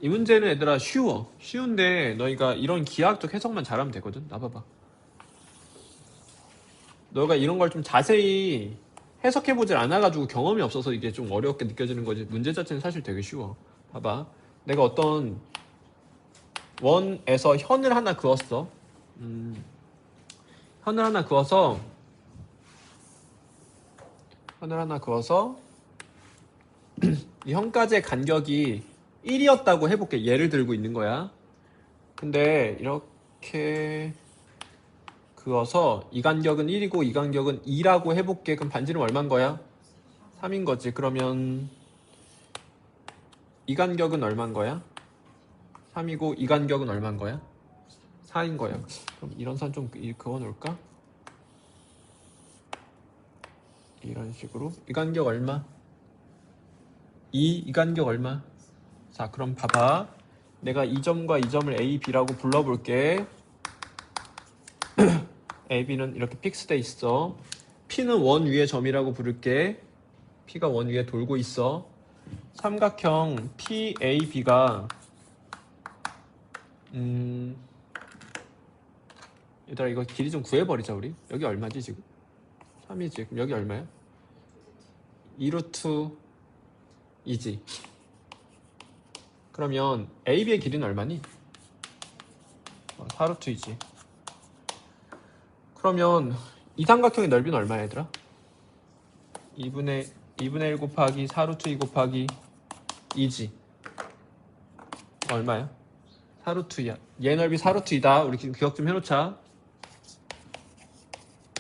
이 문제는 얘들아 쉬워. 쉬운데 너희가 이런 기하학적 해석만 잘하면 되거든. 나봐봐. 너가 이런 걸 좀 자세히 해석해보질 않아가지고 경험이 없어서 이게 좀 어렵게 느껴지는 거지. 문제 자체는 사실 되게 쉬워. 봐봐. 내가 어떤 원에서 현을 하나 그었어. 현을 하나 그어서 이 현까지의 간격이 1이었다고 해볼게. 예를 들고 있는 거야. 근데 이렇게 그어서 이 간격은 1이고 이 간격은 2라고 해볼게. 그럼 반지름 얼마인 거야? 3인 거지. 그러면 이 간격은 얼마인 거야? 3이고 이 간격은 얼마인 거야? 4인 거야. 그럼 이런 선 좀 그어 놓을까? 이런 식으로. 이 간격 얼마? 이 간격 얼마? 자, 그럼 봐봐. 내가 이 점과 이 점을 A, B라고 불러볼게. A, B는 이렇게 픽스돼 있어. P는 원 위의 점이라고 부를게. P가 원 위에 돌고 있어. 삼각형 PAB가 얘들아 이거 길이 좀 구해버리자 우리. 여기 얼마지 지금? 3이지. 그럼 여기 얼마야? 2루트 2지. 그러면 AB의 길이는 얼마니? 4루트 2지. 그러면 이 삼각형의 넓이는 얼마야 얘들아? 2분의 1 곱하기 4루트 2 곱하기 2지. 얼마야? 4루트 2야. 얘 넓이 4루트 2다. 우리 기억 좀 해놓자.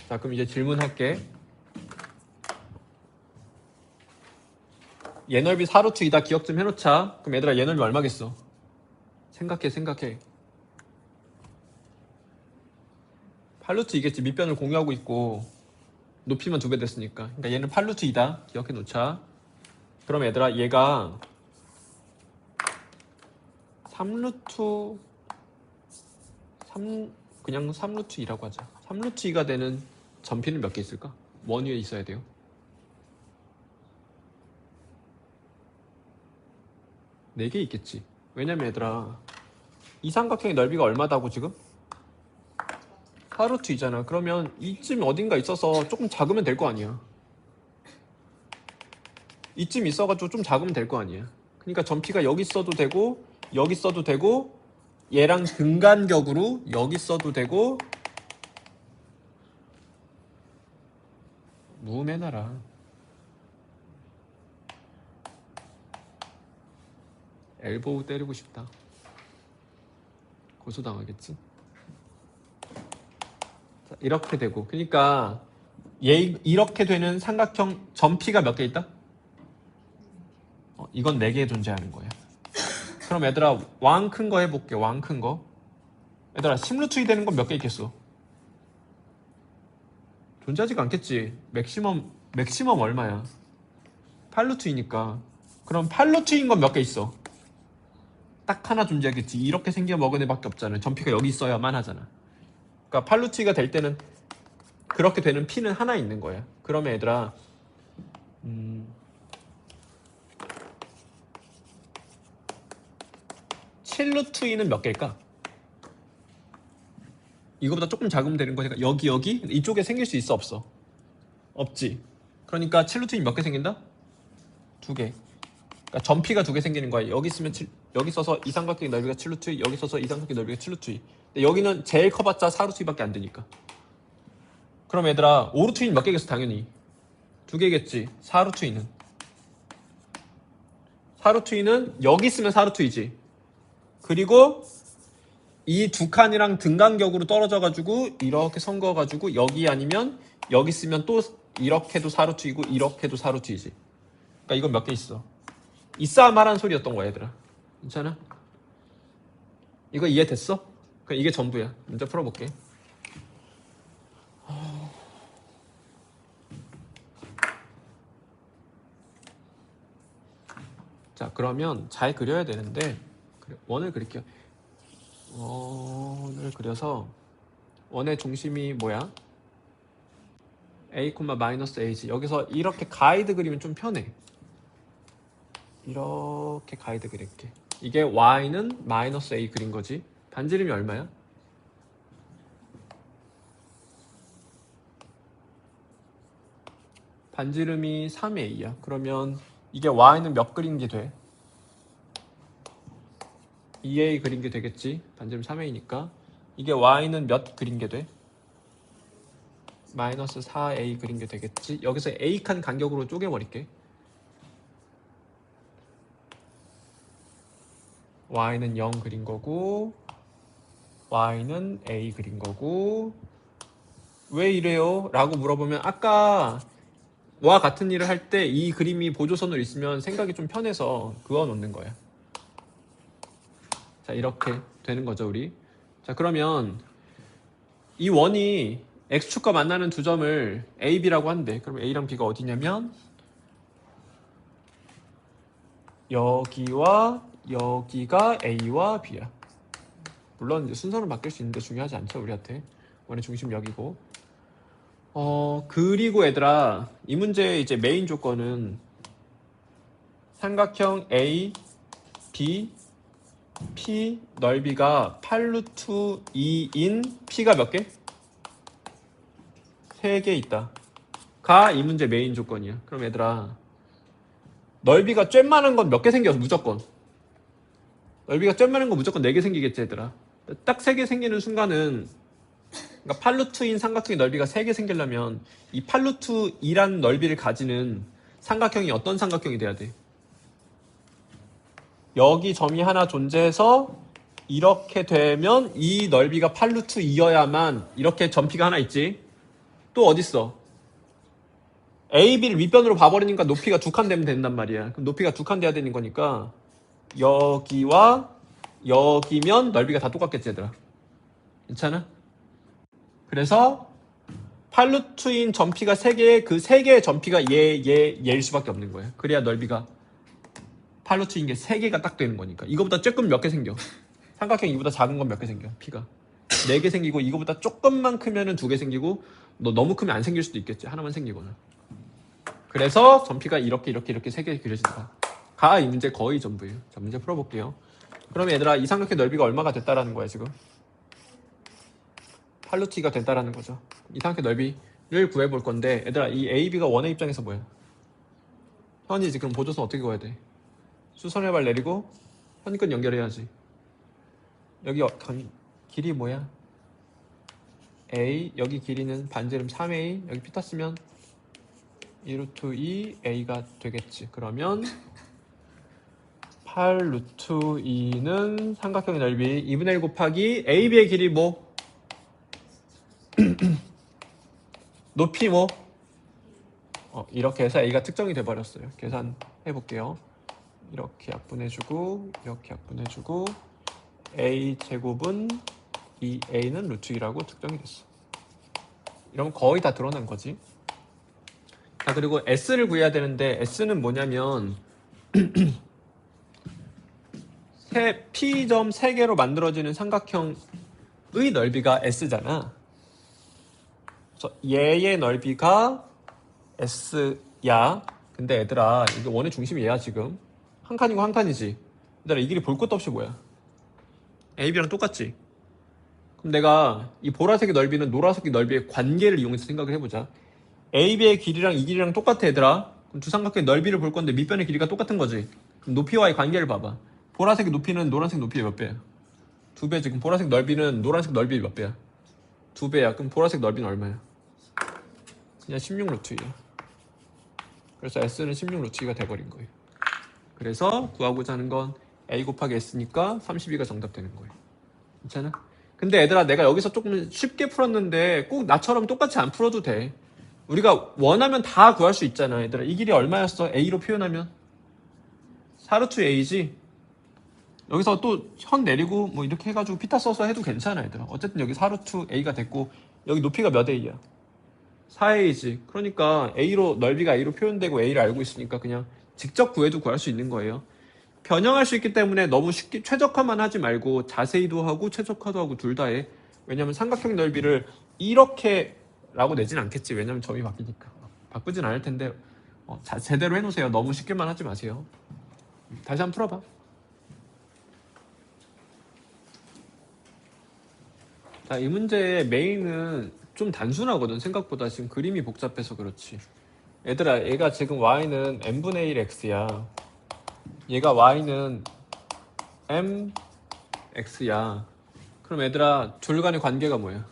자, 그럼 이제 질문할게. 얘 넓이 4루트 2다. 기억 좀 해놓자. 그럼 얘들아 얘 넓이 얼마겠어? 생각해. 8루트 2겠지. 밑변을 공유하고 있고 높이만 2배 됐으니까. 그러니까 얘는 8루트 2다. 기억해 놓자. 그럼 얘들아 얘가 그냥 3루트 2라고 하자. 3루트 2가 되는 점피는 몇 개 있을까? 원 위에 있어야 돼요. 4개 있겠지. 왜냐면 얘들아 이 삼각형의 넓이가 얼마다고 지금? 4루트 2잖아. 그러면 이쯤 어딘가 있어서 조금 작으면 될 거 아니야. 이쯤 있어가지고 좀 작으면 될 거 아니야. 그러니까 점피가 여기 써도 되고 여기 써도 되고 얘랑 등간격으로 여기 써도 되고 무음해놔라. 엘보우 때리고 싶다. 고소당하겠지? 자, 이렇게 되고 그러니까 이렇게 되는 삼각형 점피가 몇 개 있다? 이건 4개 존재하는 거야. 그럼 얘들아 왕 큰 거 해볼게. 왕 큰 거. 얘들아 10루트 2 되는 건 몇 개 있겠어? 존재하지가 않겠지. 맥시멈 얼마야? 8루트 2니까. 그럼 8루트 2인 건 몇 개 있어? 딱 하나 존재하겠지. 이렇게 생겨 먹은 애밖에 없잖아. 점피가 여기 있어야만 하잖아. 그러니까 8루트 2가 될 때는 그렇게 되는 P는 하나 있는 거야. 그러면 얘들아 7루트 2는 몇 개일까? 이거보다 조금 작으면 되는 거니까 여기 이쪽에 생길 수 있어 없어? 없지. 그러니까 7루트 2 몇 개 생긴다? 2개. 그러니까 점피가 2개 생기는 거야. 여기 있으면 여기 써서 이 삼각형의 넓이가 7루트 2, 여기 써서 이 삼각형의 넓이가 7루트 2. 근데 여기는 제일 커봤자 4루트 2밖에 안 되니까. 그럼 얘들아 5루트 2는 몇 개겠어? 당연히 2개겠지. 4루트 2는 4루트 2는 여기 있으면 4루트 2지. 그리고 이 두 칸이랑 등간격으로 떨어져가지고 이렇게 선 거가지고 여기 아니면 여기 쓰면 또 이렇게도 4루트 2고 이렇게도 4루트 2지. 그러니까 이건 몇 개 있어? 있어야 말하는 소리였던 거야 얘들아. 괜찮아? 이거 이해됐어? 그럼 이게 전부야. 문제 풀어볼게. 자 그러면 잘 그려야 되는데 원을 그릴게요. 원을 그려서 원의 중심이 뭐야? a, -a지. 여기서 이렇게 가이드 그리면 좀 편해. 이렇게 가이드 그릴게. 이게 y는 마이너스 a 그린 거지. 반지름이 얼마야? 반지름이 3a야. 그러면 이게 y는 몇 그린 게 돼? 2a 그린 게 되겠지. 반지름 3a니까. 이게 y는 몇 그린 게 돼? 마이너스 4a 그린 게 되겠지. 여기서 a칸 간격으로 쪼개버릴게. y는 0 그린 거고 y는 a 그린 거고. 왜 이래요? 라고 물어보면 아까 와 같은 일을 할 때 이 그림이 보조선으로 있으면 생각이 좀 편해서 그어 놓는 거야. 자, 이렇게 되는 거죠, 우리. 자, 그러면 이 원이 x축과 만나는 두 점을 a, b라고 한대. 그럼 a랑 b가 어디냐면 여기와 여기가 a와 b야. 물론 이제 순서는 바뀔 수 있는데 중요하지 않죠, 우리한테. 원의 중심 여기고. 그리고 얘들아, 이 문제의 이제 메인 조건은 삼각형 A, B, P 넓이가 8루트 2인 P가 몇 개? 3개 있다. 가 이 문제 메인 조건이야. 그럼 얘들아, 넓이가 쬐만한 건 몇 개 생겨? 무조건. 넓이가 쬐만한 건 무조건 4개 생기겠지, 얘들아. 딱 3개 생기는 순간은, 그러니까 8루트인 삼각형의 넓이가 3개 생기려면 이 8루트 2라는 넓이를 가지는 삼각형이 어떤 삼각형이 돼야 돼? 여기 점이 하나 존재해서 이렇게 되면 이 넓이가 8루트 2여야만 이렇게 점피가 하나 있지. 또 어딨어? A, B를 윗변으로 봐버리니까 높이가 두 칸 되면 된단 말이야. 그럼 높이가 두 칸 돼야 되는 거니까 여기와 여기면 넓이가 다 똑같겠지, 얘들아. 괜찮아? 그래서 8루트인 점피가 3개에 그 3개의 점피가 얘일 수밖에 없는 거야. 그래야 넓이가 8루트인 게 3개가 딱 되는 거니까. 이거보다 조금 몇 개 생겨. 삼각형 이보다 작은 건 몇 개 생겨. P가 4개 생기고, 이거보다 조금만 크면은 2개 생기고, 너 너무 크면 안 생길 수도 있겠지. 하나만 생기거나. 그래서 점피가 이렇게 3개 그려진다. 가 이 문제 거의 전부예요. 자, 문제 풀어볼게요. 그러면 얘들아, 이 삼각형 넓이가 얼마가 됐다라는 거야, 지금? 8루트가 됐다라는 거죠. 이 삼각형 넓이를 구해볼 건데, 얘들아, 이 A, B가 원의 입장에서 뭐야? 현이 지금 보조선 어떻게 그어야 돼? 수선의 발 내리고 현근 연결해야지. 여기 길이 뭐야? A, 여기 길이는 반지름 3A, 여기 피타 쓰면 2루트 2 A가 되겠지. 그러면 8루트 2는 삼각형의 넓이 2분의 1 곱하기 AB의 길이 뭐? 높이 뭐? 이렇게 해서 A가 특정이 돼버렸어요. 계산해 볼게요. 이렇게 약분해주고 이렇게 약분해주고 A 제곱은 2A는 루트 2라고 특정이 됐어. 이러면 거의 다 드러난 거지. 자, 그리고 S를 구해야 되는데 S는 뭐냐면 P점 3개로 만들어지는 삼각형의 넓이가 S잖아. 그래서 얘의 넓이가 S야. 근데 얘들아, 이게 원의 중심이 얘야. 지금 한 칸이고 한 칸이지. 얘들아, 이 길이 볼 것도 없이 뭐야? AB랑 똑같지? 그럼 내가 이 보라색의 넓이는 노란색의 넓이의 관계를 이용해서 생각을 해보자. AB의 길이랑 이 길이랑 똑같아, 얘들아. 그럼 두 삼각형의 넓이를 볼 건데 밑변의 길이가 똑같은 거지. 그럼 높이와의 관계를 봐봐. 보라색의 높이는 노란색 높이의 몇 배야? 2배. 지금 보라색 넓이는 노란색 넓이의 몇 배야? 2배야. 그럼 보라색 넓이는 얼마야? 그냥 16루트 2야. 그래서 S는 16루트 2가 돼버린 거예요. 그래서 구하고자 하는 건 A 곱하기 S니까 32가 정답 되는 거예요. 괜찮아? 근데 얘들아, 내가 여기서 조금 쉽게 풀었는데 꼭 나처럼 똑같이 안 풀어도 돼. 우리가 원하면 다 구할 수 있잖아. 얘들아, 이 길이 얼마였어? A로 표현하면 4루트 A지. 여기서 또 현 내리고 뭐 이렇게 해가지고 피타 써서 해도 괜찮아, 얘들아. 어쨌든 여기 4루트 A가 됐고, 여기 높이가 몇 A야? 4A지. 그러니까 A로, 넓이가 A로 표현되고 A를 알고 있으니까 그냥 직접 구해도 구할 수 있는 거예요. 변형할 수 있기 때문에 너무 쉽게 최적화만 하지 말고 자세히도 하고 최적화도 하고 둘 다 해. 왜냐면 삼각형 넓이를 이렇게 라고 내진 않겠지. 왜냐면 점이 바뀌니까. 바꾸진 않을 텐데 제대로 해놓으세요. 너무 쉽게만 하지 마세요. 다시 한번 풀어봐. 자, 이 문제의 메인은 좀 단순하거든. 생각보다 지금 그림이 복잡해서 그렇지. 얘들아, 얘가 지금 y는 n분의 1 x야. 얘가 y는 m x야. 그럼 얘들아, 둘 간의 관계가 뭐야?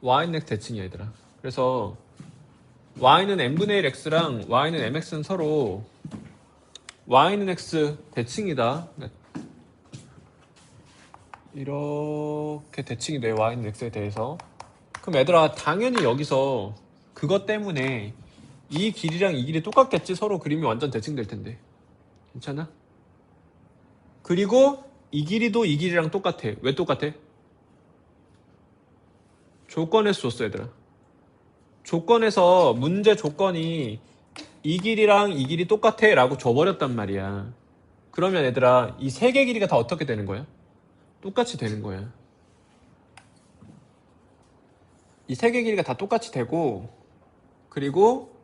y는 x 대칭이야, 얘들아. 그래서 y는 n분의 1 x랑 y는 mx는 서로 y는 x 대칭이다. 이렇게 대칭이 돼, y는 x에 대해서. 그럼 얘들아, 당연히 여기서 그것 때문에 이 길이랑 이 길이 똑같겠지. 서로 그림이 완전 대칭될 텐데. 괜찮아? 그리고 이 길이도 이 길이랑 똑같아. 왜 똑같아? 조건에서 줬어, 얘들아. 조건에서 문제 조건이 이 길이랑 이 길이 똑같아 라고 줘버렸단 말이야. 그러면 얘들아, 이 세 개 길이가 다 어떻게 되는 거야? 똑같이 되는 거야. 이 세 개 길이가 다 똑같이 되고, 그리고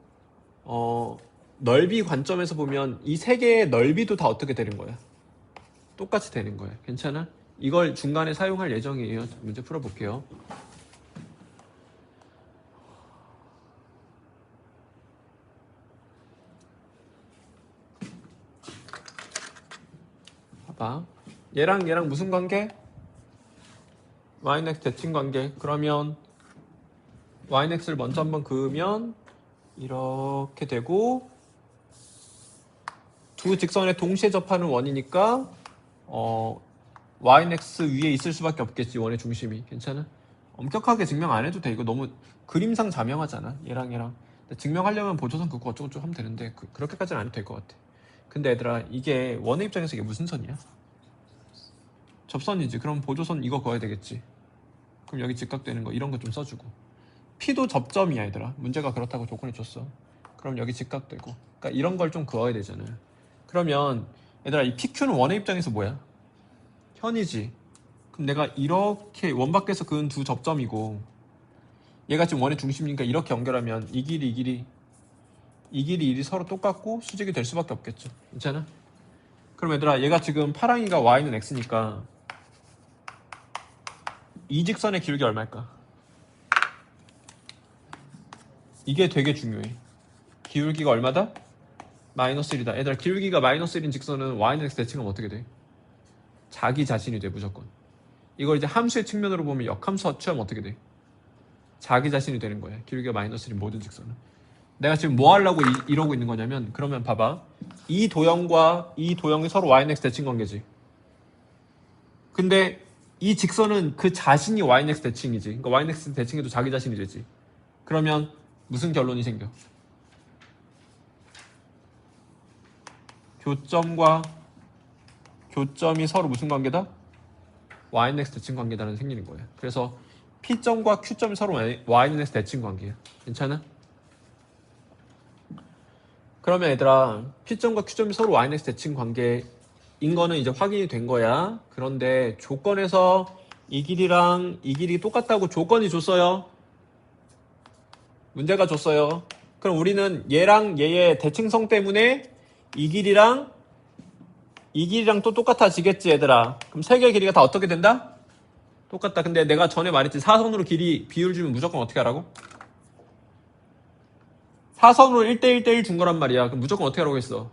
넓이 관점에서 보면 이 세 개의 넓이도 다 어떻게 되는 거야? 똑같이 되는 거야. 괜찮아? 이걸 중간에 사용할 예정이에요. 문제 풀어볼게요. 봐봐. 얘랑 얘랑 무슨 관계? yx 대칭 관계. 그러면 yx를 먼저 한번 그으면 이렇게 되고, 두 직선에 동시에 접하는 원이니까 yx 위에 있을 수밖에 없겠지. 원의 중심이. 괜찮아? 엄격하게 증명 안 해도 돼. 이거 너무 그림상 자명하잖아. 얘랑 얘랑. 근데 증명하려면 보조선 그거 어쩌고저쩌고 하면 되는데 그렇게까지는 안 해도 될 것 같아. 근데 얘들아, 이게 원의 입장에서 이게 무슨 선이야? 접선이지. 그럼 보조선 이거 그어야 되겠지. 그럼 여기 직각되는 거 이런 거 좀 써주고. P도 접점이야, 얘들아. 문제가 그렇다고 조건이 줬어. 그럼 여기 직각되고. 그러니까 이런 걸 좀 그어야 되잖아. 그러면 얘들아, 이 PQ는 원의 입장에서 뭐야? 현이지. 그럼 내가 이렇게 원 밖에서 그은 두 접점이고, 얘가 지금 원의 중심이니까 이렇게 연결하면 이 길이 이 길이 이 길이 이 길이 서로 똑같고 수직이 될 수밖에 없겠죠. 괜찮아? 그럼 얘들아, 얘가 지금 파랑이가 y는 x니까 이 직선의 기울기 얼마일까? 이게 되게 중요해. 기울기가 얼마다? 마이너스 1이다. 얘들아, 기울기가 마이너스 1인 직선은 y는 x 대칭하면 어떻게 돼? 자기 자신이 돼, 무조건. 이걸 이제 함수의 측면으로 보면 역함수 취하면 어떻게 돼? 자기 자신이 되는 거야. 기울기가 마이너스 1인 모든 직선은. 내가 지금 뭐 하려고 이러고 있는 거냐면, 그러면 봐봐. 이 도형과 이 도형이 서로 y는 x 대칭 관계지. 근데 이 직선은 그 자신이 y는 x 대칭이지. 그러니까 y는 x 대칭해도 자기 자신이 되지. 그러면 무슨 결론이 생겨? 교점과 교점이 서로 무슨 관계다? y는 x 대칭 관계다는 생기는 거야. 그래서 P점과 Q점이 서로 y는 x 대칭 관계야. 괜찮아? 그러면 얘들아, P점과 Q점이 서로 y는 x 대칭 관계인 거는 이제 확인이 된 거야. 그런데 조건에서 이 길이랑 이 길이 똑같다고 조건이 줬어요. 문제가 줬어요. 그럼 우리는 얘랑 얘의 대칭성 때문에 이 길이랑 이 길이랑 또 똑같아지겠지, 얘들아. 그럼 세 개의 길이가 다 어떻게 된다? 똑같다. 근데 내가 전에 말했지, 사선으로 길이 비율 주면 무조건 어떻게 하라고? 사선으로 1대1 대1 준 거란 말이야. 그럼 무조건 어떻게 하라고 했어?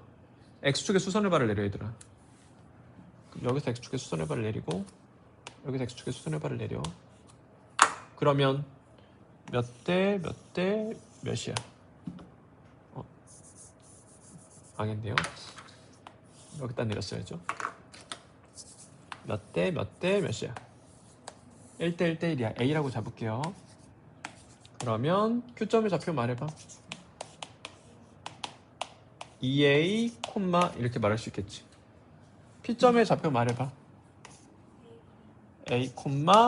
X축의 수선의 발을 내려, 얘들아. 그럼 여기서 X축의 수선의 발을 내리고, 여기서 X축의 수선의 발을 내려. 그러면 몇 대 몇이야? 망했네요. 여기다 내렸어야죠. 몇 대 몇이야? 1대 1대 1이야. A라고 잡을게요. 그러면 Q점의 좌표 말해봐. 2A, 이렇게 말할 수 있겠지. P점의 좌표 말해봐. A,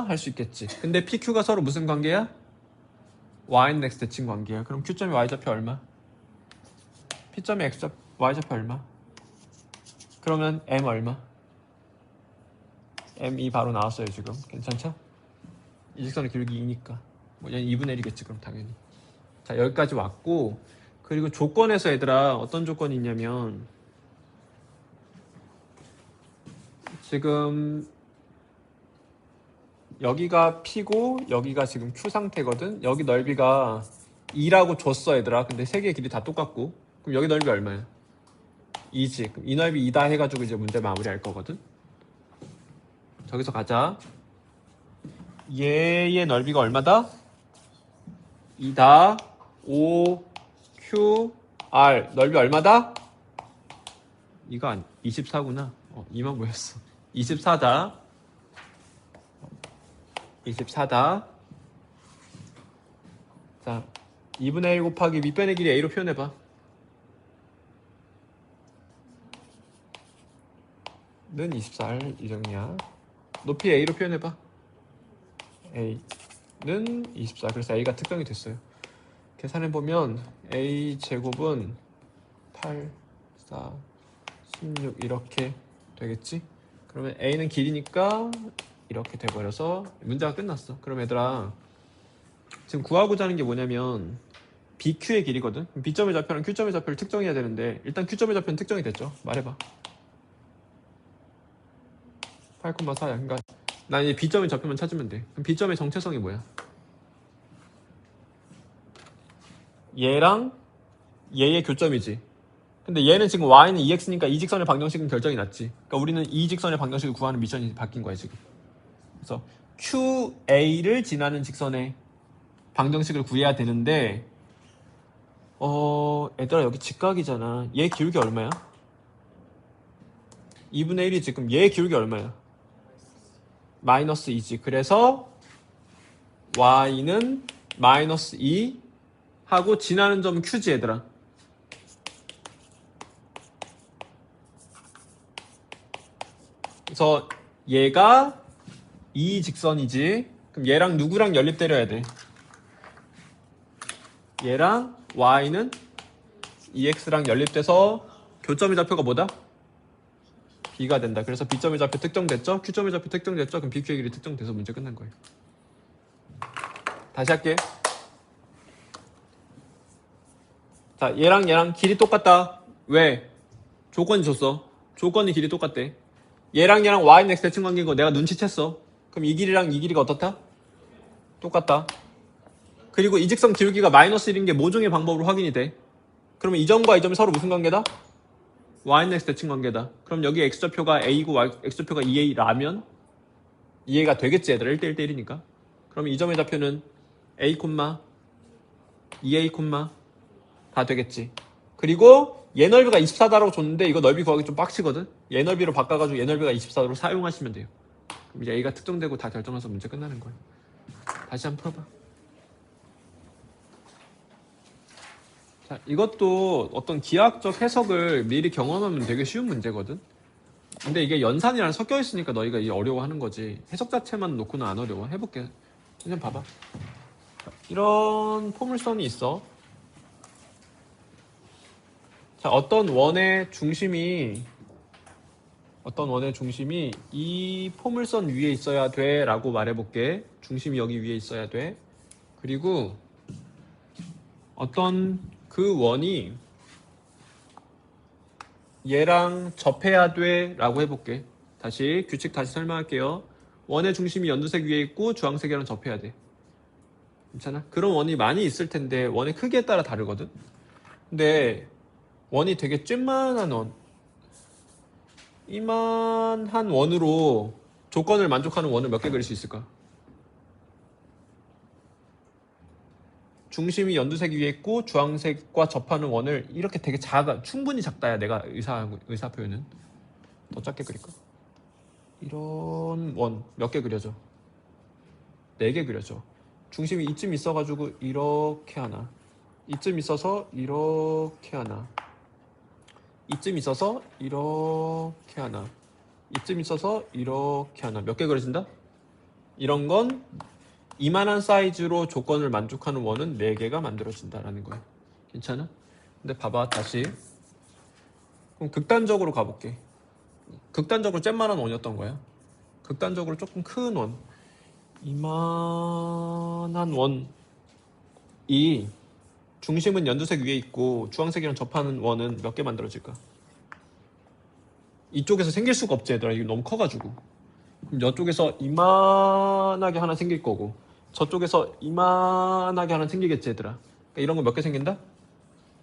할 수 있겠지. 근데 PQ가 서로 무슨 관계야? Y는 X 대칭 관계야. 그럼 Q점의 Y좌표 얼마? P점의 Y좌표 얼마? 그러면 M 얼마? M2 바로 나왔어요, 지금. 괜찮죠? 이 직선의 기울기 2니까. 뭐 얘는 2분의 1이겠지, 그럼 당연히. 자, 여기까지 왔고, 그리고 조건에서 얘들아, 어떤 조건이 있냐면, 지금 여기가 P고 여기가 지금 Q 상태거든. 여기 넓이가 2라고 줬어 얘들아. 근데 세 개의 길이 다 똑같고. 그럼 여기 넓이 얼마야? 2지. 그럼 이 넓이 2다 해가지고 이제 문제 마무리할 거거든. 저기서 가자. 얘의 넓이가 얼마다? 2다. O, Q, R. 넓이 얼마다? 이거 24구나. 2만 보였어. 24다. 24다. 자, 2분의 1 곱하기 밑변의 길이 A로 표현해봐. 는 24R 이정이야. 높이 A로 표현해봐. A는 24. 그래서 A가 특정이 됐어요. 계산해보면 A 제곱은 8, 4, 16 이렇게 되겠지? 그러면 A는 길이니까 이렇게 돼버려서 문제가 끝났어. 그럼 얘들아 지금 구하고자 하는 게 뭐냐면 BQ의 길이거든. B점의 좌표랑 Q점의 좌표를 특정해야 되는데 일단 Q점의 좌표는 특정이 됐죠? 말해봐. 8,4야. 그러니까 난 이제 B점의 좌표만 찾으면 돼. 그럼 B점의 정체성이 뭐야? 얘랑 얘의 교점이지. 근데 얘는 지금 y는 2x니까 이 직선의 방정식은 결정이 났지. 그러니까 우리는 이 직선의 방정식을 구하는 미션이 바뀐 거야 지금. 그래서 QA를 지나는 직선의 방정식을 구해야 되는데 얘들아 여기 직각이잖아. 얘 기울기 얼마야? 2분의 1이 지금 얘 기울기 얼마야? 마이너스 2지. 그래서 y는 마이너스 2 하고 지나는 점은 q지 얘들아. 그래서 얘가 이 직선이지. 그럼 얘랑 누구랑 연립 때려야 돼? 얘랑 y는 2x랑 연립돼서 교점의 좌표가 뭐다? b가 된다. 그래서 b점의 좌표 특정됐죠? q점의 좌표 특정됐죠? 그럼 bq의 길이 특정돼서 문제 끝난 거예요. 다시 할게. 자, 얘랑 길이 똑같다. 왜? 조건이 줬어. 조건이 길이 똑같대. 얘랑 y는 x 대칭 관계인 거 내가 눈치챘어. 그럼 이 길이랑 이 길이가 어떻다? 똑같다. 그리고 이 직선 기울기가 마이너스 1인 게 모종의 방법으로 확인이 돼. 그러면 이 점과 이 점이 서로 무슨 관계다? y는 x 대칭 관계다. 그럼 여기 x좌표가 a고 x좌표가 2a라면 2a가 되겠지 얘들아. 1대1 대 1이니까. 그럼 이 점의 좌표는 a, 2a, 다 되겠지. 그리고 얘 넓이가 24다라고 줬는데 이거 넓이 구하기 좀 빡치거든. 얘 넓이로 바꿔가지고 얘 넓이가 24도로 사용하시면 돼요. 그럼 이제 a가 특정되고 다 결정해서 문제 끝나는 거예요. 다시 한번 풀어봐. 자, 이것도 어떤 기하학적 해석을 미리 경험하면 되게 쉬운 문제거든. 근데 이게 연산이랑 섞여 있으니까 너희가 이게 어려워하는 거지. 해석 자체만 놓고는 안 어려워. 해볼게. 그냥 봐봐. 이런 포물선이 있어. 자, 어떤 원의 중심이 이 포물선 위에 있어야 돼 라고 말해볼게. 중심이 여기 위에 있어야 돼. 그리고 어떤 그 원이 얘랑 접해야 돼 라고 해볼게. 다시 규칙 다시 설명할게요. 원의 중심이 연두색 위에 있고 주황색이랑 접해야 돼. 괜찮아? 그런 원이 많이 있을 텐데 원의 크기에 따라 다르거든. 근데 원이 되게 쬐만한 원, 이만한 원으로 조건을 만족하는 원을 몇 개 그릴 수 있을까? 중심이 연두색 위에 있고 주황색과 접하는 원을 이렇게 되게 충분히 작다야. 내가 의사 표현은 더 작게 그릴까? 이런 원 몇 개 그려져? 4개 그려져. 중심이 이쯤 있어가지고 이렇게 하나, 이쯤 있어서 이렇게 하나, 이쯤 있어서 이렇게 하나, 이쯤 있어서 이렇게 하나. 몇 개 그려진다? 이런 건 이만한 사이즈로 조건을 만족하는 원은 4개가 만들어진다라는 거야. 괜찮아? 근데 봐봐 다시. 그럼 극단적으로 가볼게. 극단적으로 잼만한 원이었던 거야. 극단적으로 조금 큰 원, 이만한 원이 중심은 연두색 위에 있고 주황색이랑 접하는 원은 몇 개 만들어질까? 이쪽에서 생길 수가 없지 얘들아. 이거 너무 커가지고. 그럼 이쪽에서 이만하게 하나 생길 거고 저쪽에서 이만하게 하나 생기겠지 얘들아. 그러니까 이런 거 몇 개 생긴다?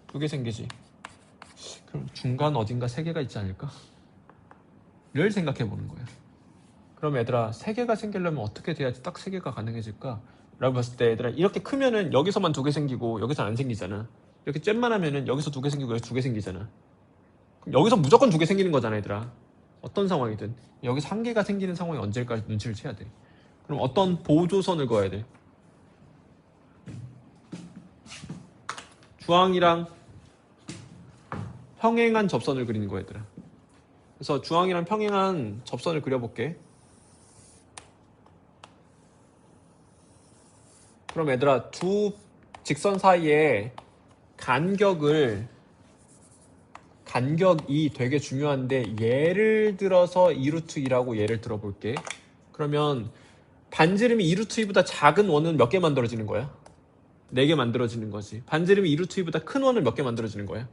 2개 생기지. 그럼 중간 어딘가 3개가 있지 않을까? 를 생각해 보는 거야. 그럼 얘들아 3개가 생기려면 어떻게 돼야지 딱 3개가 가능해질까? 라고 봤을 때 얘들아 이렇게 크면은 여기서만 2개 생기고 여기서 안 생기잖아. 이렇게 잼만 하면은 여기서 2개 생기고 여기서 2개 생기잖아. 그럼 여기서 무조건 2개 생기는 거잖아 얘들아. 어떤 상황이든 여기서 1개가 생기는 상황이 언제일까 눈치를 채야 돼. 그럼 어떤 보조선을 그어야 돼? 주황이랑 평행한 접선을 그리는 거야 얘들아. 그래서 주황이랑 평행한 접선을 그려볼게. 그럼 얘들아 두 직선 사이에 간격이 되게 중요한데 예를 들어서 2루트 2라고 예를 들어볼게. 그러면 반지름이 2루트 2보다 작은 원은 몇 개 만들어지는 거야? 4개 만들어지는 거지. 반지름이 2루트 2보다 큰 원은 몇 개 만들어지는 거야?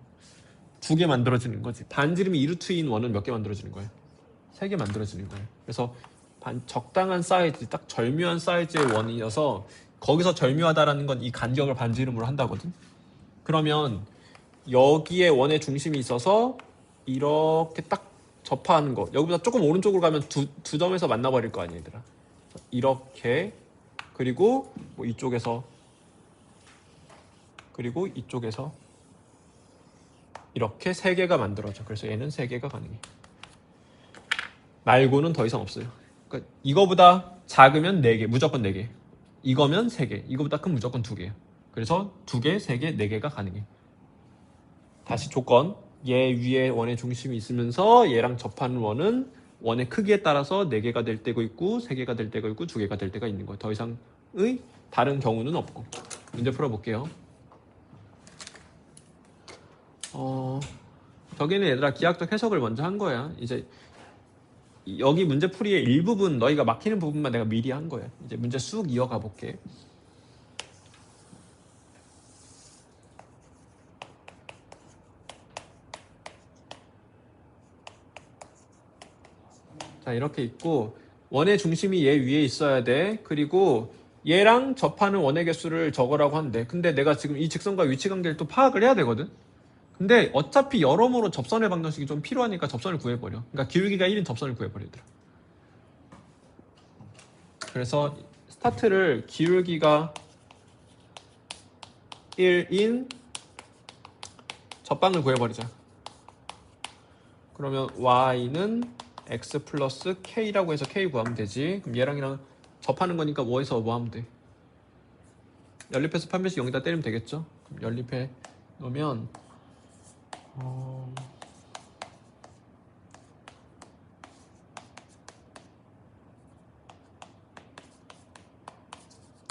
2개 만들어지는 거지. 반지름이 2루트 2인 원은 몇 개 만들어지는 거야? 3개 만들어지는 거야. 그래서 적당한 사이즈, 딱 절묘한 사이즈의 원이어서 거기서 절묘하다라는 건 이 간격을 반지름으로 한다거든. 그러면 여기에 원의 중심이 있어서 이렇게 딱 접하는 거. 여기보다 조금 오른쪽으로 가면 두 점에서 만나버릴 거 아니야 얘들아. 이렇게 그리고 뭐 이쪽에서 그리고 이쪽에서 이렇게 3개가 만들어져. 그래서 얘는 3개가 가능해. 말고는 더 이상 없어요. 그러니까 이거보다 작으면 4개, 무조건 4개. 이거면 3개, 이거보다 큰 무조건 2개. 그래서 2개, 3개, 4개가 가능해. 다시 조건. 얘 위에 원의 중심이 있으면서 얘랑 접하는 원은 원의 크기에 따라서 4개가 될 때가 있고 3개가 될 때가 있고 2개가 될 때가 있는 거예요. 더 이상의 다른 경우는 없고. 문제 풀어볼게요. 저기는 얘들아 기하학적 해석을 먼저 한 거야. 이제 여기 문제풀이의 일부분 너희가 막히는 부분만 내가 미리 한 거야. 이제 문제 쑥 이어가 볼게. 자 이렇게 있고 원의 중심이 얘 위에 있어야 돼. 그리고 얘랑 접하는 원의 개수를 적으라고 한대. 근데 내가 지금 이 직선과 위치 관계를 또 파악을 해야 되거든. 근데 어차피 여러모로 접선의 방정식이 좀 필요하니까 접선을 구해버려. 그러니까 기울기가 1인 접선을 구해버리더라. 그래서 스타트를 기울기가 1인 접방을 구해버리자. 그러면 y는 x 플러스 k라고 해서 k 구하면 되지. 그럼 얘랑 접하는 거니까 뭐해서 뭐 하면 돼? 연립해서 판별식 여기다 때리면 되겠죠? 그럼 연립해 놓으면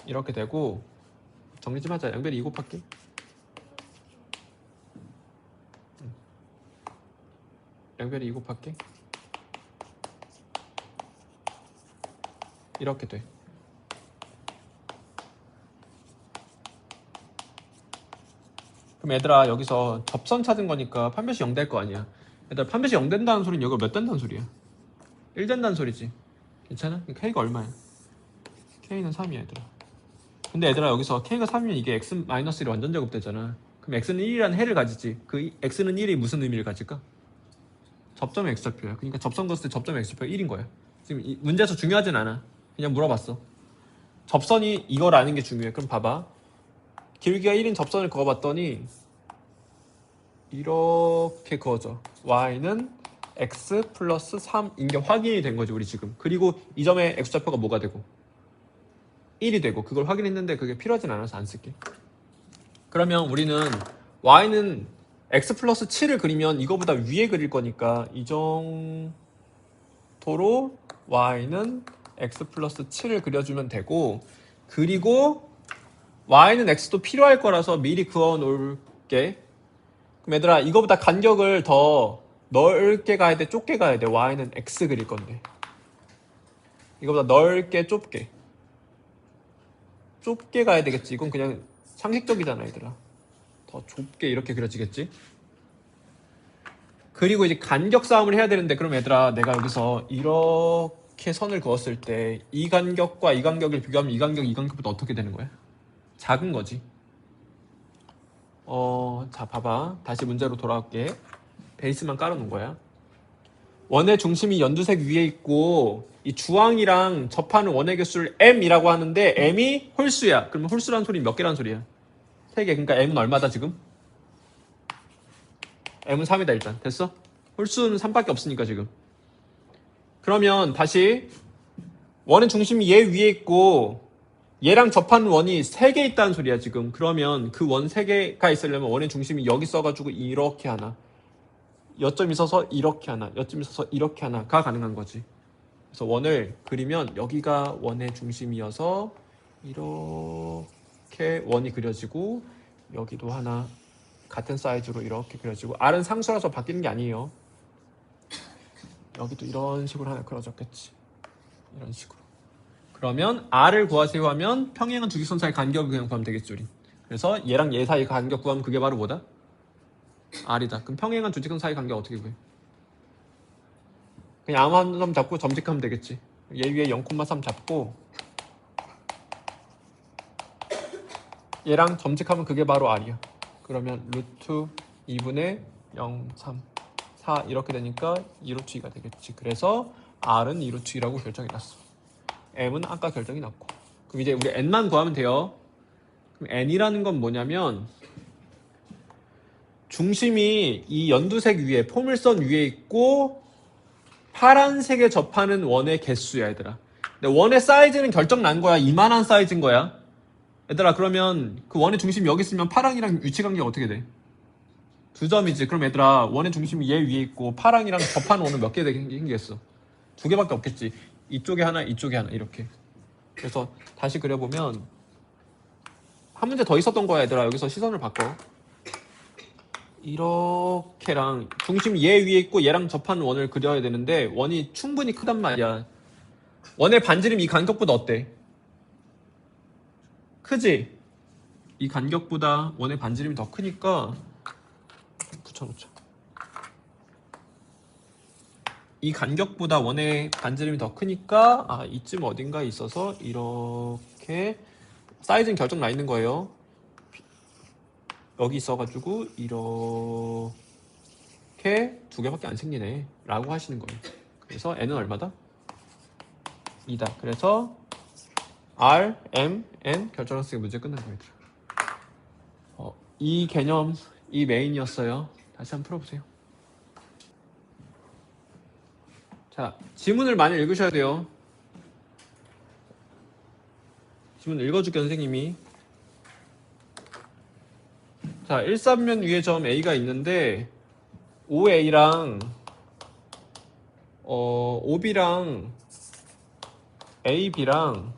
이렇게 되고 정리 좀 하자. 양변이 2 곱할게. 양변이 2 곱할게. 이렇게 돼. 그럼 얘들아 여기서 접선 찾은 거니까 판별식 0 될 거 아니야. 얘들아 판별식 0 된다는 소리는 여기가 몇 된다는 소리야? 1 된다는 소리지. 괜찮아? k가 얼마야? k는 3이야 얘들아. 근데 얘들아 여기서 k가 3이면 이게 x-1이 완전 제곱되잖아. 그럼 x는 1이라는 해를 가지지. 그 x는 1이 무슨 의미를 가질까? 접점의 x좌표야. 그러니까 접선 그었을 때 접점의 x좌표가 1인 거야. 지금 이 문제에서 중요하진 않아. 그냥 물어봤어. 접선이 이걸 아는 게 중요해. 그럼 봐봐. 기울기가 1인 접선을 그어봤더니 이렇게 그어져. y는 x 플러스 3인 게 확인이 된 거지 우리 지금. 그리고 이 점의 x좌표가 뭐가 되고 1이 되고 그걸 확인했는데 그게 필요하진 않아서 안 쓸게. 그러면 우리는 y는 x 플러스 7을 그리면 이거보다 위에 그릴 거니까 이 정도로 y는 x 플러스 7을 그려주면 되고, 그리고 y는 x도 필요할 거라서 미리 그어 놓을게. 그럼 얘들아 이거보다 간격을 더 넓게 가야 돼, 좁게 가야 돼? y는 x 그릴 건데 이거보다 넓게 좁게 가야 되겠지. 이건 그냥 상식적이잖아 얘들아. 더 좁게 이렇게 그려지겠지. 그리고 이제 간격 싸움을 해야 되는데, 그럼 얘들아 내가 여기서 이렇게 선을 그었을 때 이 간격과 이 간격을 비교하면 이 간격, 이 간격보다 어떻게 되는 거야? 작은 거지. 자 봐봐. 다시 문제로 돌아올게. 베이스만 깔아놓은 거야. 원의 중심이 연두색 위에 있고 이 주황이랑 접하는 원의 개수를 m이라고 하는데 m이 홀수야. 그러면 홀수란 소리는 몇 개란 소리야? 3개. 그러니까 m은 얼마다 지금? m은 3이다 일단. 됐어? 홀수는 3밖에 없으니까 지금. 그러면 다시 원의 중심이 얘 위에 있고 얘랑 접하는 원이 3개 있다는 소리야 지금. 그러면 그 원 3개가 있으려면 원의 중심이 여기 써가지고 이렇게 하나, 여점 있어서 이렇게 하나, 여점 있어서 이렇게 하나가 가능한 거지. 그래서 원을 그리면 여기가 원의 중심이어서 이렇게 원이 그려지고 여기도 하나 같은 사이즈로 이렇게 그려지고, R은 상수라서 바뀌는 게 아니에요. 여기도 이런 식으로 하나 그려졌겠지. 이런 식으로. 그러면 R을 구하세요 하면 평행한 두 직선 사이 간격을 그냥 구하면 되겠죠. 우리. 그래서 얘랑 얘 사이 간격 구하면 그게 바로 뭐다? R이다. 그럼 평행한 두 직선 사이 간격 어떻게 구해? 그냥 아무 한 점 잡고 점직하면 되겠지. 얘 위에 0,3 잡고 얘랑 점직하면 그게 바로 R이야. 그러면 루트 2분의 0, 3, 4 이렇게 되니까 2루트 2가 되겠지. 그래서 R은 2루트 2라고 결정이 났어. M은 아까 결정이 났고. 그럼 이제 우리 N만 구하면 돼요. 그럼 N이라는 건 뭐냐면 중심이 이 연두색 위에, 포물선 위에 있고 파란색에 접하는 원의 개수야 얘들아. 근데 원의 사이즈는 결정 난 거야. 이만한 사이즈인 거야 얘들아. 그러면 그 원의 중심이 여기 있으면 파랑이랑 위치관계가 어떻게 돼? 2점이지. 그럼 얘들아 원의 중심이 얘 위에 있고 파랑이랑 접하는 원은 몇 개 생기겠어? 2개밖에 없겠지. 이쪽에 하나, 이쪽에 하나 이렇게. 그래서 다시 그려보면 한 문제 더 있었던 거야 얘들아. 여기서 시선을 바꿔. 이렇게랑 중심이 얘 위에 있고 얘랑 접하는 원을 그려야 되는데 원이 충분히 크단 말이야. 원의 반지름 이 간격보다 어때? 크지? 이 간격보다 원의 반지름이 더 크니까 붙여놓자. 이 간격보다 원의 반지름이 더 크니까 이쯤 어딘가에 있어서 이렇게 사이즈는 결정 나 있는 거예요. 여기 있어가지고 이렇게 2개밖에 안 생기네 라고 하시는 거예요. 그래서 N은 얼마다? 2다. 그래서 R, M, N 결정했으니까 문제 끝난 거예요. 이 개념, 이 메인이었어요. 다시 한번 풀어보세요. 자, 지문을 많이 읽으셔야 돼요. 지문 읽어줄게 선생님이. 자, 1삼면 위에 점 A가 있는데 OA랑 OB랑 AB랑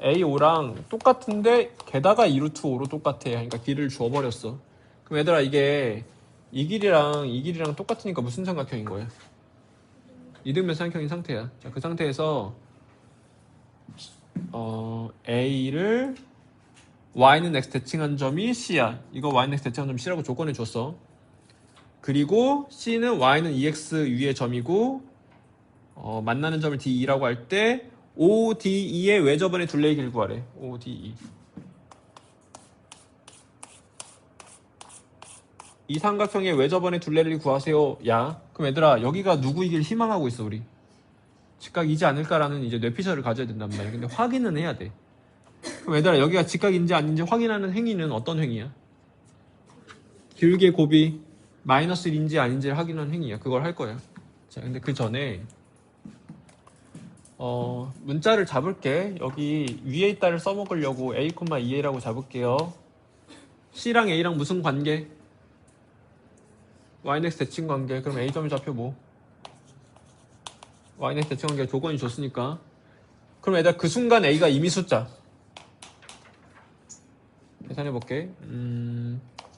AO랑 똑같은데 게다가 2루트 5로 똑같아. 그러니까 길을 주어버렸어. 그럼 얘들아 이게 이 길이랑 똑같으니까 무슨 삼각형인 거야? 이등변 삼각형인 상태야. 자, 그 상태에서 A를 Y는 X 대칭한 점이 C야. 이거 Y는 X 대칭한 점이 C라고 조건해 줬어. 그리고 C는 Y는 EX 위의 점이고 만나는 점을 DE라고 할 때 ODE의 외접원의 둘레의 길을 구하래. ODE. 이 삼각형의 외접원의 둘레를 구하세요. 야, 그럼 얘들아 여기가 누구이길 희망하고 있어 우리? 직각이지 않을까라는 이제 뇌피셜을 가져야 된단 말이야. 근데 확인은 해야 돼. 그럼 얘들아 여기가 직각인지 아닌지 확인하는 행위는 어떤 행위야? 길게 곱이 마이너스 1인지 아닌지를 확인하는 행위야. 그걸 할 거야. 자, 근데 그 전에 문자를 잡을게. 여기 위에 있다를 써먹으려고 A, 2A라고 잡을게요. C랑 A랑 무슨 관계? Y넥스 대칭 관계. 그럼 A점을 잡혀 뭐? Y넥스 대칭 관계 조건이 줬으니까. 그럼 얘들아 그 순간 A가 이미 숫자. 계산해볼게.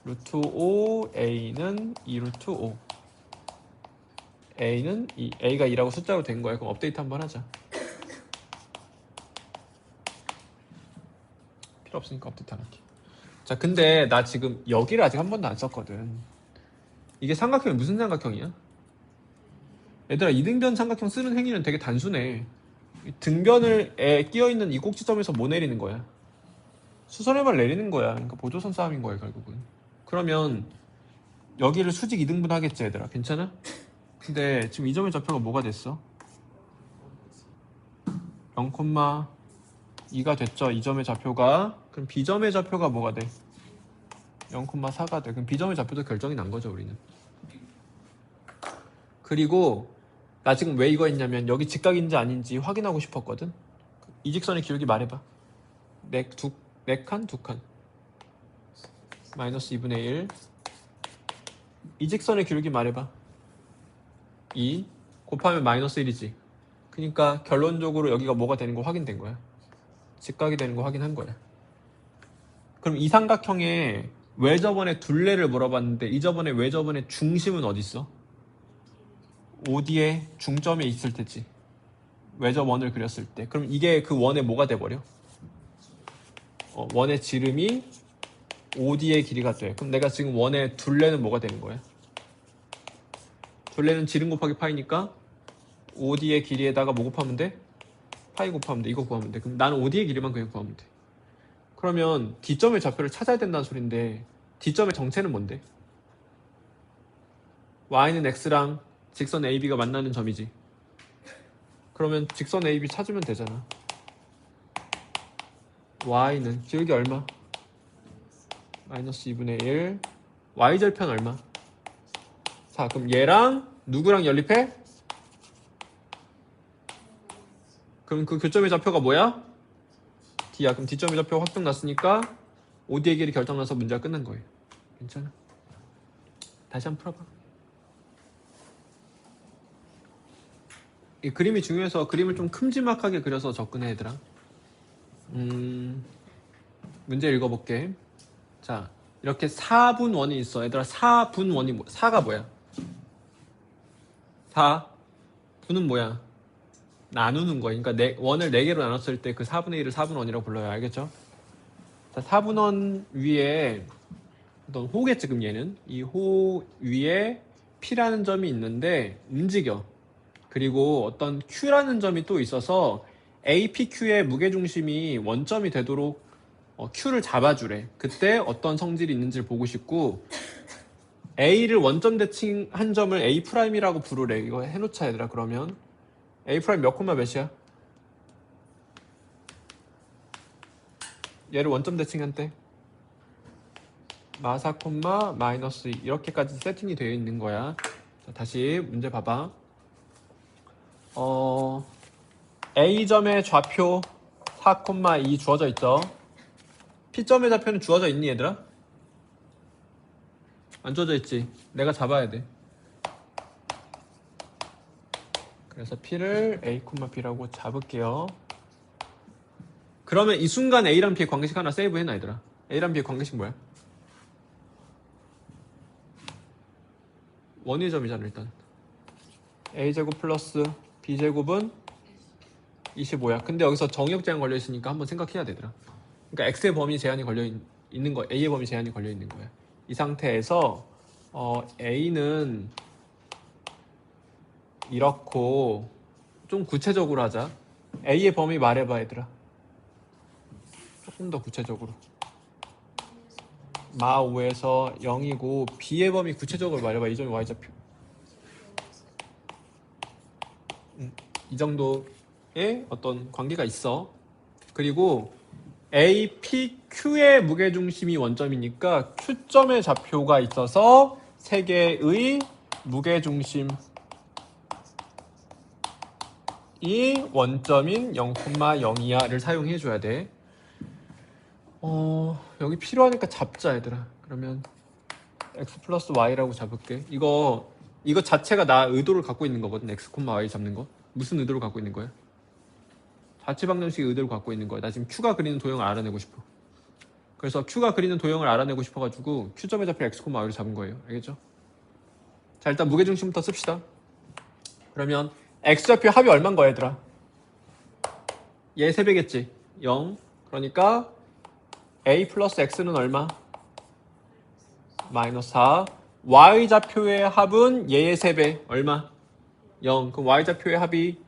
루트 5 A는 2 루트 5. A는 2. A가 2라고 숫자로 된 거야. 그럼 업데이트 한번 하자. 필요 없으니까 업데이트 안 할게. 자, 근데 나 지금 여기를 아직 한 번도 안 썼거든. 이게 삼각형이 무슨 삼각형이야? 얘들아, 이등변 삼각형 쓰는 행위는 되게 단순해. 등변에 끼어있는 이 꼭지점에서 뭐 내리는 거야? 수선해만 내리는 거야. 그러니까 보조선 싸움인 거야, 결국은. 그러면 여기를 수직 2등분 하겠지, 얘들아. 괜찮아? 근데 지금 이 점의 좌표가 뭐가 됐어? 0,2가 됐죠. 이 점의 좌표가. 그럼 B점의 좌표가 뭐가 돼? 0,4가 돼. 그럼 B점의 좌표도 결정이 난 거죠, 우리는. 그리고 나 지금 왜 이거 했냐면 여기 직각인지 아닌지 확인하고 싶었거든. 이 직선의 기울기 말해봐. 네 칸? 두 칸. 마이너스 2분의 1. 이 직선의 기울기 말해봐. 2 곱하면 마이너스 1이지. 그러니까 결론적으로 여기가 뭐가 되는 거 확인된 거야. 직각이 되는 거 확인한 거야. 그럼 이 삼각형의 외접원의 둘레를 물어봤는데 이 접원의 외접원의 중심은 어디 있어? OD의 중점에 있을 테지. 외접원을 그렸을 때. 그럼 이게 그 원의 뭐가 돼버려? 원의 지름이 OD의 길이가 돼. 그럼 내가 지금 원의 둘레는 뭐가 되는 거야? 둘레는 지름 곱하기 파이니까 OD의 길이에다가 뭐 곱하면 돼? 파이 곱하면 돼. 이거 구하면 돼. 그럼 나는 OD의 길이만 그냥 구하면 돼. 그러면 D점의 좌표를 찾아야 된다는 소린데 D점의 정체는 뭔데? Y는 X랑 직선 AB가 만나는 점이지. 그러면 직선 AB 찾으면 되잖아. Y는 기울기 얼마? 마이너스 2분의 1. Y절편 얼마? 4. 그럼 얘랑 누구랑 연립해? 그럼 그 교점의 좌표가 뭐야? D야. 그럼 D점의 좌표 확정 났으니까 OD의 길이 결정나서 문제가 끝난 거예요. 괜찮아? 다시 한번 풀어봐. 이 그림이 중요해서 그림을 좀 큼지막하게 그려서 접근해, 얘들아. 문제 읽어볼게. 자, 이렇게 4분원이 있어. 얘들아, 4분원이 4가 뭐야? 4분은 뭐야? 나누는 거야. 그러니까 원을 4개로 나눴을 때 그 4분의 1을 4분원이라고 불러요. 알겠죠? 자, 4분원 위에 어떤 호겠지, 지금 얘는. 이 호 위에 P라는 점이 있는데 움직여. 그리고 어떤 Q라는 점이 또 있어서 APQ의 무게중심이 원점이 되도록 Q를 잡아주래. 그때 어떤 성질이 있는지를 보고 싶고 A를 원점 대칭한 점을 A'이라고 부르래. 이거 해놓자, 얘들아. 그러면 A' 몇 콤마 몇이야? 얘를 원점 대칭한 때 마 4 콤마 마이너스 2 이렇게까지 세팅이 되어 있는 거야. 자, 다시 문제 봐봐. A점의 좌표 4,2 주어져 있죠. P점의 좌표는 주어져 있니, 얘들아? 안 주어져 있지. 내가 잡아야 돼. 그래서 P를 A, B라고 잡을게요. 그러면 이 순간 A랑 B의 관계식 하나 세이브해놔, 얘들아. A랑 B의 관계식 뭐야? 원의 점이잖아, 일단. A제곱 플러스 B제곱은 25야. 근데 여기서 정역 제한 걸려 있으니까 한번 생각해야 되더라. 그러니까 X의 범위 제한이 걸려 있는 거, A의 범위 제한이 걸려 있는 거야. 이 상태에서 A는 이렇고 좀 구체적으로 하자. A의 범위 말해봐, 얘들아. 조금 더 구체적으로. 마 5에서 0이고 B의 범위 구체적으로 말해봐. 이 점이 Y좌표. 이 정도의 어떤 관계가 있어. 그리고 A, P, Q의 무게중심이 원점이니까 Q점의 좌표가 있어서 세 개의 무게중심이 원점인 0,0이야를 사용해줘야 돼. 여기 필요하니까 잡자, 얘들아. 그러면 X 플러스 Y라고 잡을게. 이거 자체가 나 의도를 갖고 있는 거거든. X, Y 잡는 거. 무슨 의도를 갖고 있는 거야? 자체 방정식의 의도를 갖고 있는 거야. 나 지금 Q가 그리는 도형을 알아내고 싶어. 그래서 Q가 그리는 도형을 알아내고 싶어가지고 Q점의 좌표 X, Y를 잡은 거예요. 알겠죠? 자, 일단 무게중심부터 씁시다. 그러면 X좌표 합이 얼마인 거야, 얘들아? 얘 3배겠지? 0. 그러니까 A 플러스 X는 얼마? 마이너스 4. Y좌표의 합은 얘의 3배. 얼마? 0. 그럼 y좌표의 합이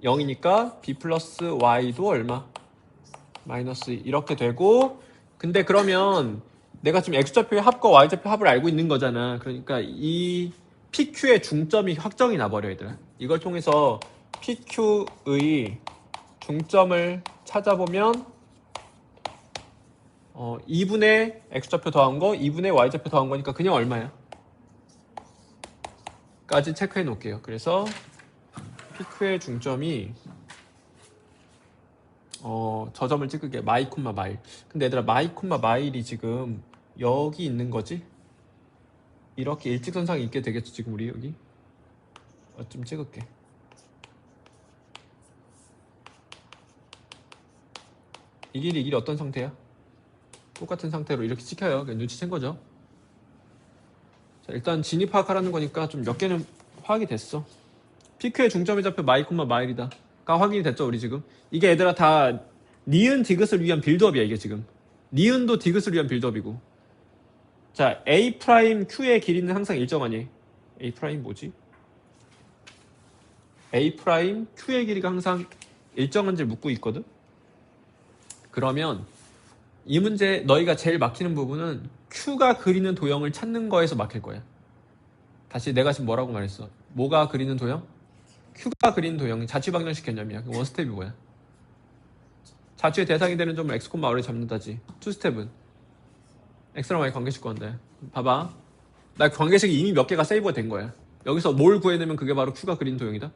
0이니까 b 플러스 y도 얼마? 마이너스 2. 이렇게 되고, 근데 그러면 내가 지금 x좌표의 합과 y좌표 합을 알고 있는 거잖아. 그러니까 이 PQ의 중점이 확정이 나버려 얘들아. 이걸 통해서 PQ의 중점을 찾아보면 2분의 x좌표 더한 거, 2분의 y좌표 더한 거니까 그냥 얼마야? 까지 체크해 놓을게요. 그래서 PQ의 중점이 저 점을 찍을게. 마이 콤마 마일. 근데 얘들아 마이 콤마 마일이 지금 여기 있는 거지? 이렇게 일직선상에 있게 되겠죠 지금 우리 여기? 좀 찍을게. 이 길이 어떤 상태야? 똑같은 상태로 이렇게 찍혀요. 그냥 눈치챈 거죠. 자, 일단 진입 파악하라는 거니까 좀 몇 개는 파악이 됐어. PQ의 중점의 좌표 마이 콤마 마일이다 가 확인이 됐죠 우리 지금. 이게 얘들아 다 니은 디귿을 위한 빌드업이야 이게 지금. 니은도 디귿을 위한 빌드업이고. 자 A 프라임 Q의 길이는 항상 일정하니. A 프라임 뭐지? A 프라임 Q의 길이가 항상 일정한지 묻고 있거든. 그러면 이 문제 너희가 제일 막히는 부분은 Q가 그리는 도형을 찾는 거에서 막힐 거야. 다시 내가 지금 뭐라고 말했어? 뭐가 그리는 도형? Q가 그리는 도형이 자취방정식 개념이야. 원스텝이 뭐야? 자취의 대상이 되는 점을 x, y를 잡는다지. 투스텝은 x랑 y 관계식 건데. 봐봐. 나 관계식이 이미 몇 개가 세이브가 된 거야. 여기서 뭘 구해내면 그게 바로 Q가 그린 도형이다.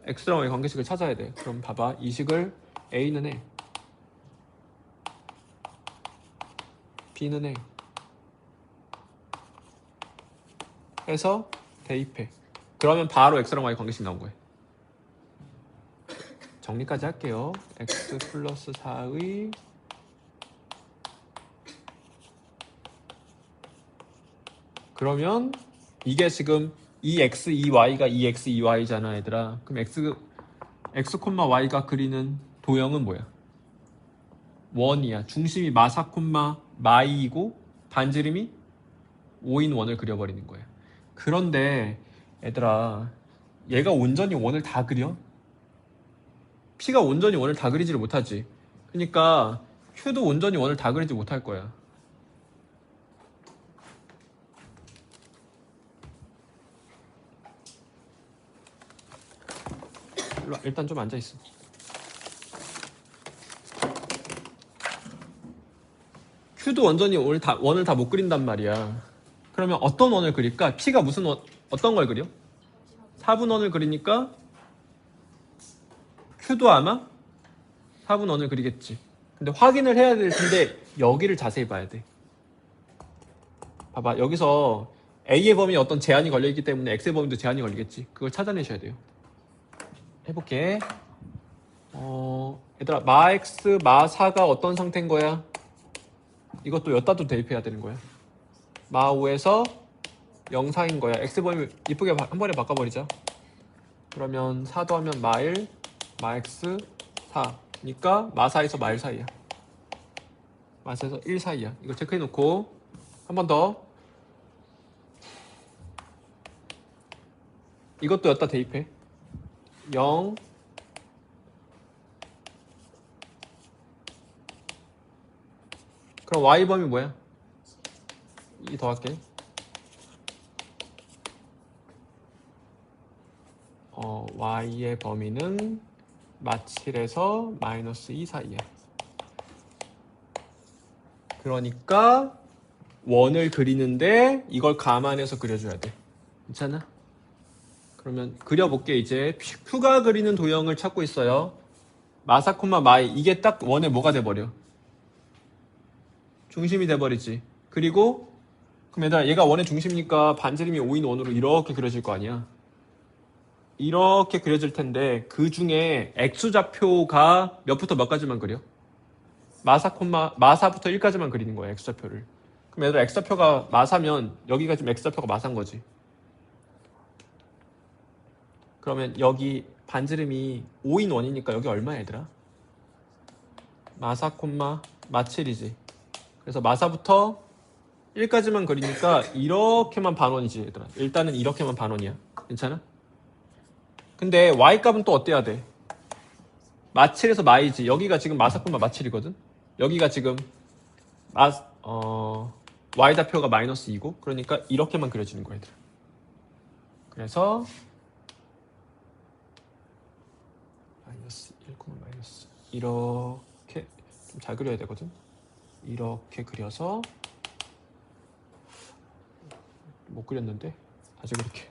x랑 y 관계식을 찾아야 돼. 그럼 봐봐. 이 식을 A는 해. B는 해. 해서 대입해. 그러면 바로 x랑 y 관계식 나온 거야. 정리까지 할게요. x 플러스 4의 그러면 이게 지금 2x, 2y가 2x, 2y잖아 얘들아. 그럼 x, y가 그리는 도형은 뭐야? 원이야. 중심이 마사 콤마 마이이고 반지름이 5인 원을 그려버리는 거야. 그런데 얘들아 얘가 온전히 원을 다 그려? P가 온전히 원을 다 그리지를 못하지. 그러니까 Q도 온전히 원을 다 그리지 못할 거야. 일단 좀 앉아있어. Q도 완전히 원을 다 못 그린단 말이야. 그러면 어떤 원을 그릴까? P가 무슨 어떤 걸 그려? 4분원을 그리니까 Q도 아마 4분원을 그리겠지. 근데 확인을 해야 될 텐데 여기를 자세히 봐야 돼. 봐봐. 여기서 A의 범위에 어떤 제한이 걸려있기 때문에 X의 범위도 제한이 걸리겠지. 그걸 찾아내셔야 돼요. 해볼게. 얘들아 마 X, 마 4가 어떤 상태인 거야? 이것도 여따도 대입해야 되는 거야. 마 5에서 0, 4인 거야. X 범위 이쁘게 한 번에 바꿔버리자. 그러면 4 더하면 마 1, 마 X, 4니까 마 4에서 마 1 사이야. 마 4에서 1 사이야. 이거 체크해놓고 한 번 더. 이것도 여따 대입해. 0 그럼 Y 범위 뭐야? 2 더할게. Y의 범위는 마 7에서 마이너스 2 사이야. 그러니까 원을 그리는데 이걸 감안해서 그려줘야 돼. 괜찮아? 그러면 그려볼게. 이제 Q가 그리는 도형을 찾고 있어요. 마사 콤마 마이 이게 딱 원의 뭐가 돼버려? 중심이 돼버리지. 그리고 그럼 얘가 원의 중심이니까 반지름이 5인 원으로 이렇게 그려질 거 아니야. 이렇게 그려질 텐데 그 중에 X좌표가 몇부터 몇까지만 그려? 마사부터 1까지만 그리는 거야. X좌표를. 그럼 얘들아 X좌표가 마사면 여기가 지금 X좌표가 마사인 거지. 그러면 여기 반지름이 5인 원이니까 여기 얼마야 얘들아? 마사 콤마 마 7이지. 그래서 마사부터 1까지만 그리니까 이렇게만 반원이지 얘들아. 일단은 이렇게만 반원이야. 괜찮아? 근데 y값은 또 어때야 돼? 마7에서 마이지. 여기가 지금 마사콤마 마7이거든. 여기가 지금 y좌표가 마이너스 2고 그러니까 이렇게만 그려지는 거야 얘들아. 그래서 마이너스 1, 마이너스 이렇게 좀 잘 그려야 되거든. 이렇게 그려서 못 그렸는데 다시 그렇게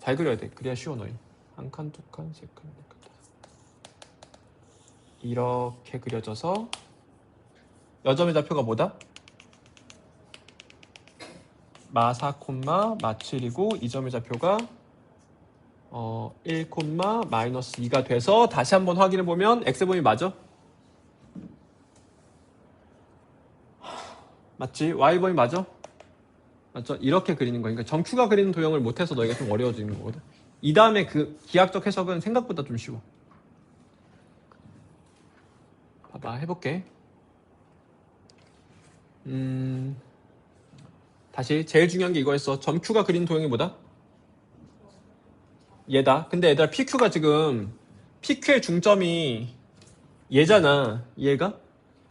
잘 그려야 돼. 그래야 쉬워 너희. 한 칸, 두 칸, 세 칸, 네 칸. 이렇게 그려져서 여점의 좌표가 뭐다? 마4, 마7이고 이 점의 좌표가 1, 마이너스 2가 돼서 다시 한번 확인해 보면 x번이 맞아? 맞지? y번이 맞아? 맞죠? 이렇게 그리는 거니까 정큐가 그리는 도형을 못해서 너희가 좀 어려워지는 거거든. 이 다음에 그 기하학적 해석은 생각보다 좀 쉬워. 봐봐 해볼게. 다시 제일 중요한 게 이거였어. 점Q가 그린 도형이 뭐다? 얘다. 근데 얘들아 PQ가 지금 PQ의 중점이 얘잖아. 얘가?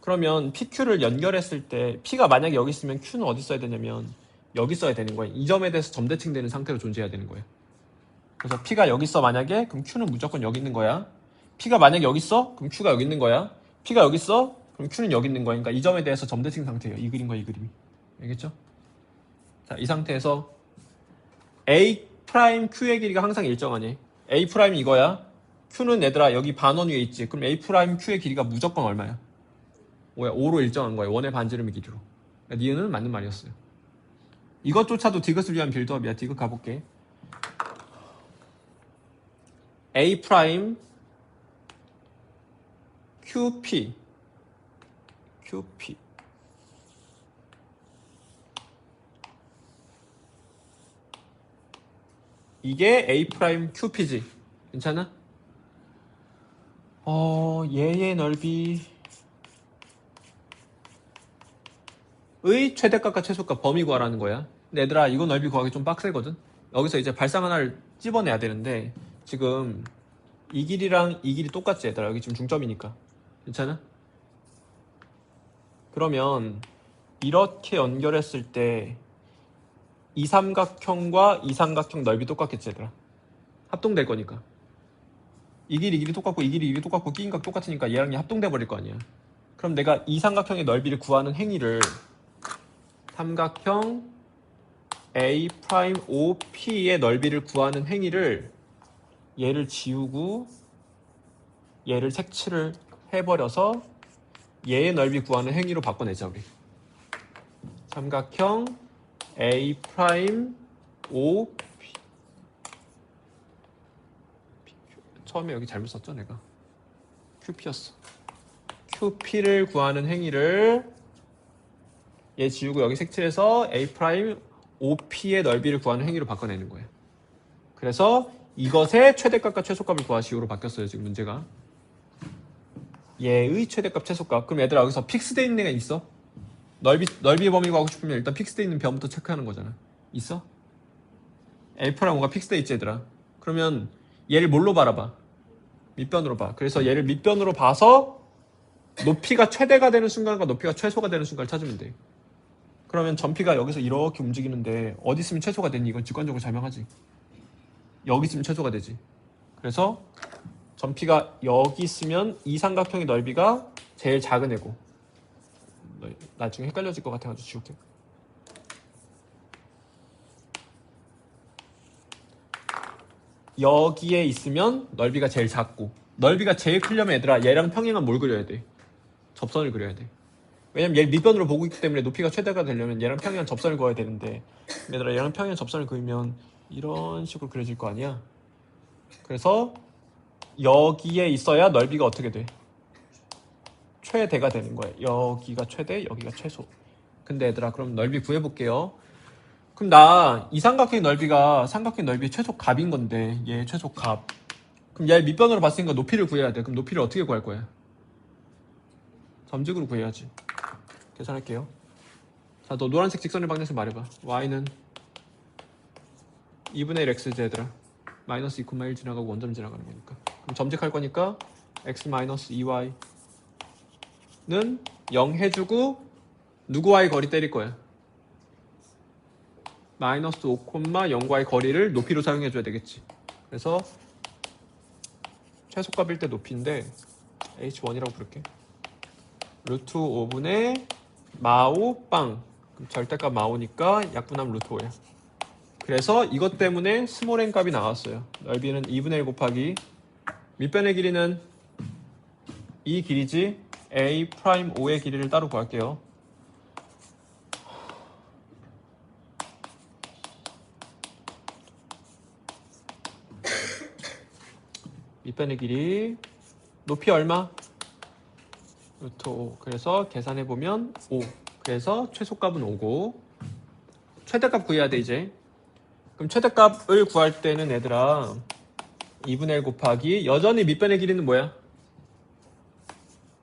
그러면 PQ를 연결했을 때 P가 만약에 여기 있으면 Q는 어디 써야 되냐면 여기 써야 되는 거야. 이 점에 대해서 점대칭되는 상태로 존재해야 되는 거야. 그래서 P가 여기 있어 만약에 그럼 Q는 무조건 여기 있는 거야. P가 만약에 여기 있어 그럼 Q가 여기 있는 거야. P가 여기 있어 그럼 Q는 여기 있는 거야. 그러니까 이 점에 대해서 점대칭 상태예요. 이 그림과 이 그림이. 알겠죠? 자, 이 상태에서 A 프라임 Q의 길이가 항상 일정하니 A 프라임 이거야. Q는 얘들아 여기 반원 위에 있지. 그럼 A 프라임 Q의 길이가 무조건 얼마야? 5로 일정한 거야. 원의 반지름의 길이로. 그러니까 니은은 맞는 말이었어요. 이것조차도 디귿을 위한 빌드업이야. 디귿 가볼게. A 프라임 QP 이게 A 프라임 QP지. 괜찮아? 얘의 넓이의 최대값과 최소값 범위 구하라는 거야. 근데 얘들아 이거 넓이 구하기 좀 빡세거든. 여기서 이제 발상 하나를 찝어내야 되는데 지금 이 길이랑 이 길이 똑같지 얘들아. 여기 지금 중점이니까. 괜찮아? 그러면 이렇게 연결했을 때 이 삼각형과 이 삼각형 넓이 똑같겠지 얘들아. 합동될 거니까. 이 길이 똑같고 이 길이 똑같고 끼인각 똑같으니까 얘랑 얘 합동돼 버릴 거 아니야. 그럼 내가 이 삼각형의 넓이를 구하는 행위를 삼각형 A'O'P의 넓이를 구하는 행위를 얘를 지우고 얘를 색칠을 해버려서 얘의 넓이 구하는 행위로 바꿔내자 우리. 삼각형 A'O'P 처음에 여기 잘못 썼죠 내가. QP였어. QP를 구하는 행위를 얘 지우고 여기 색칠해서 A'O'P의 넓이를 구하는 행위로 바꿔내는 거예요. 그래서 이것의 최대값과 최소값을 구하시오로 바뀌었어요 지금 문제가. 얘의 최대값 최소값. 그럼 얘들아 여기서 픽스되어 있는 애가 있어? 넓이 범위 구하고 싶으면 일단 픽스되어 있는 변부터 체크하는 거잖아. 있어? F랑 O가 픽스되어 있지 얘들아. 그러면 얘를 뭘로 바라봐? 밑변으로 봐. 그래서 얘를 밑변으로 봐서 높이가 최대가 되는 순간과 높이가 최소가 되는 순간을 찾으면 돼. 그러면 점피가 여기서 이렇게 움직이는데 어디 있으면 최소가 되니? 이건 직관적으로 설명하지. 여기 있으면 최소가 되지. 그래서 점피가 여기 있으면 이 삼각형의 넓이가 제일 작은 애고. 나중에 헷갈려질 것 같아가지고 지울게. 여기에 있으면 넓이가 제일 작고, 넓이가 제일 크려면 얘들아 얘랑 평행한 뭘 그려야 돼? 접선을 그려야 돼. 왜냐면 얘를 밑변으로 보고 있기 때문에 높이가 최대가 되려면 얘랑 평행한 접선을 그어야 되는데 얘들아 얘랑 평행한 접선을 그리면 이런 식으로 그려질 거 아니야. 그래서 여기에 있어야 넓이가 어떻게 돼? 최대가 되는 거예요. 여기가 최대, 여기가 최소. 근데 얘들아 그럼 넓이 구해볼게요. 그럼 나 이 삼각형의 넓이가 삼각형 넓이의 최소 값인 건데 얘의 최소 값. 그럼 얘를 밑변으로 봤으니까 높이를 구해야 돼. 그럼 높이를 어떻게 구할 거야? 점직으로 구해야지. 계산할게요. 자, 너 노란색 직선의 방정식 말해봐. y는 2분의 1 x제 얘들아. 마이너스 2,1 지나가고 원점 지나가는 거니까. 그럼 점직할 거니까 x 마이너스 2y는 0 해주고 누구와의 거리 때릴 거야? 마이너스 5,0과의 거리를 높이로 사용해줘야 되겠지. 그래서 최소값일 때 높이인데 h1이라고 부를게. 루트 5분의 마오 빵. 그럼 절대값 마오니까 약분하면 루트 5야. 그래서 이것 때문에 스몰 n 값이 나왔어요. 넓이는 2분의 1 곱하기 밑변의 길이는 이 길이지 a 프라임 5의 길이를 따로 구할게요. 밑변의 길이 높이 얼마? 루트 5. 그래서 계산해보면 5. 그래서 최소값은 5고 최대값 구해야 돼 이제. 그럼 최대값을 구할 때는 얘들아 2분의 1 곱하기 여전히 밑변의 길이는 뭐야?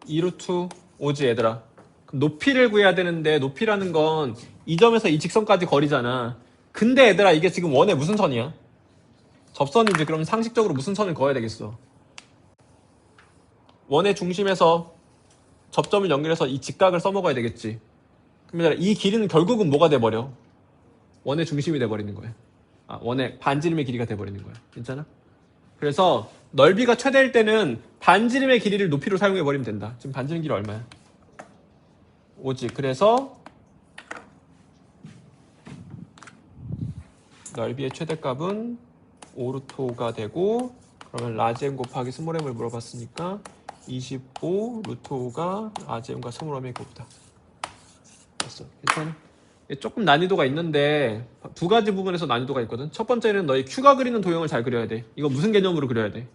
2루트 5지 얘들아. 그럼 높이를 구해야 되는데 높이라는 건 이 점에서 이 직선까지 거리잖아. 근데 얘들아 이게 지금 원의 무슨 선이야? 접선이지. 그럼 상식적으로 무슨 선을 그어야 되겠어? 원의 중심에서 접점을 연결해서 이 직각을 써먹어야 되겠지. 그럼 이 길이는 결국은 뭐가 돼버려? 원의 중심이 돼버리는 거야. 원의 반지름의 길이가 돼버리는 거야. 괜찮아? 그래서 넓이가 최대일 때는 반지름의 길이를 높이로 사용해버리면 된다. 지금 반지름 길이 얼마야? 5지. 그래서 넓이의 최대값은 5루트 5가 되고 그러면 라지 m 곱하기 스몰 m을 물어봤으니까 25 루트 5가 라지 m과 스몰 m의 곱이다. 됐어. 괜찮아? 조금 난이도가 있는데 두 가지 부분에서 난이도가 있거든. 첫 번째는 너희 Q가 그리는 도형을 잘 그려야 돼. 이거 무슨 개념으로 그려야 돼?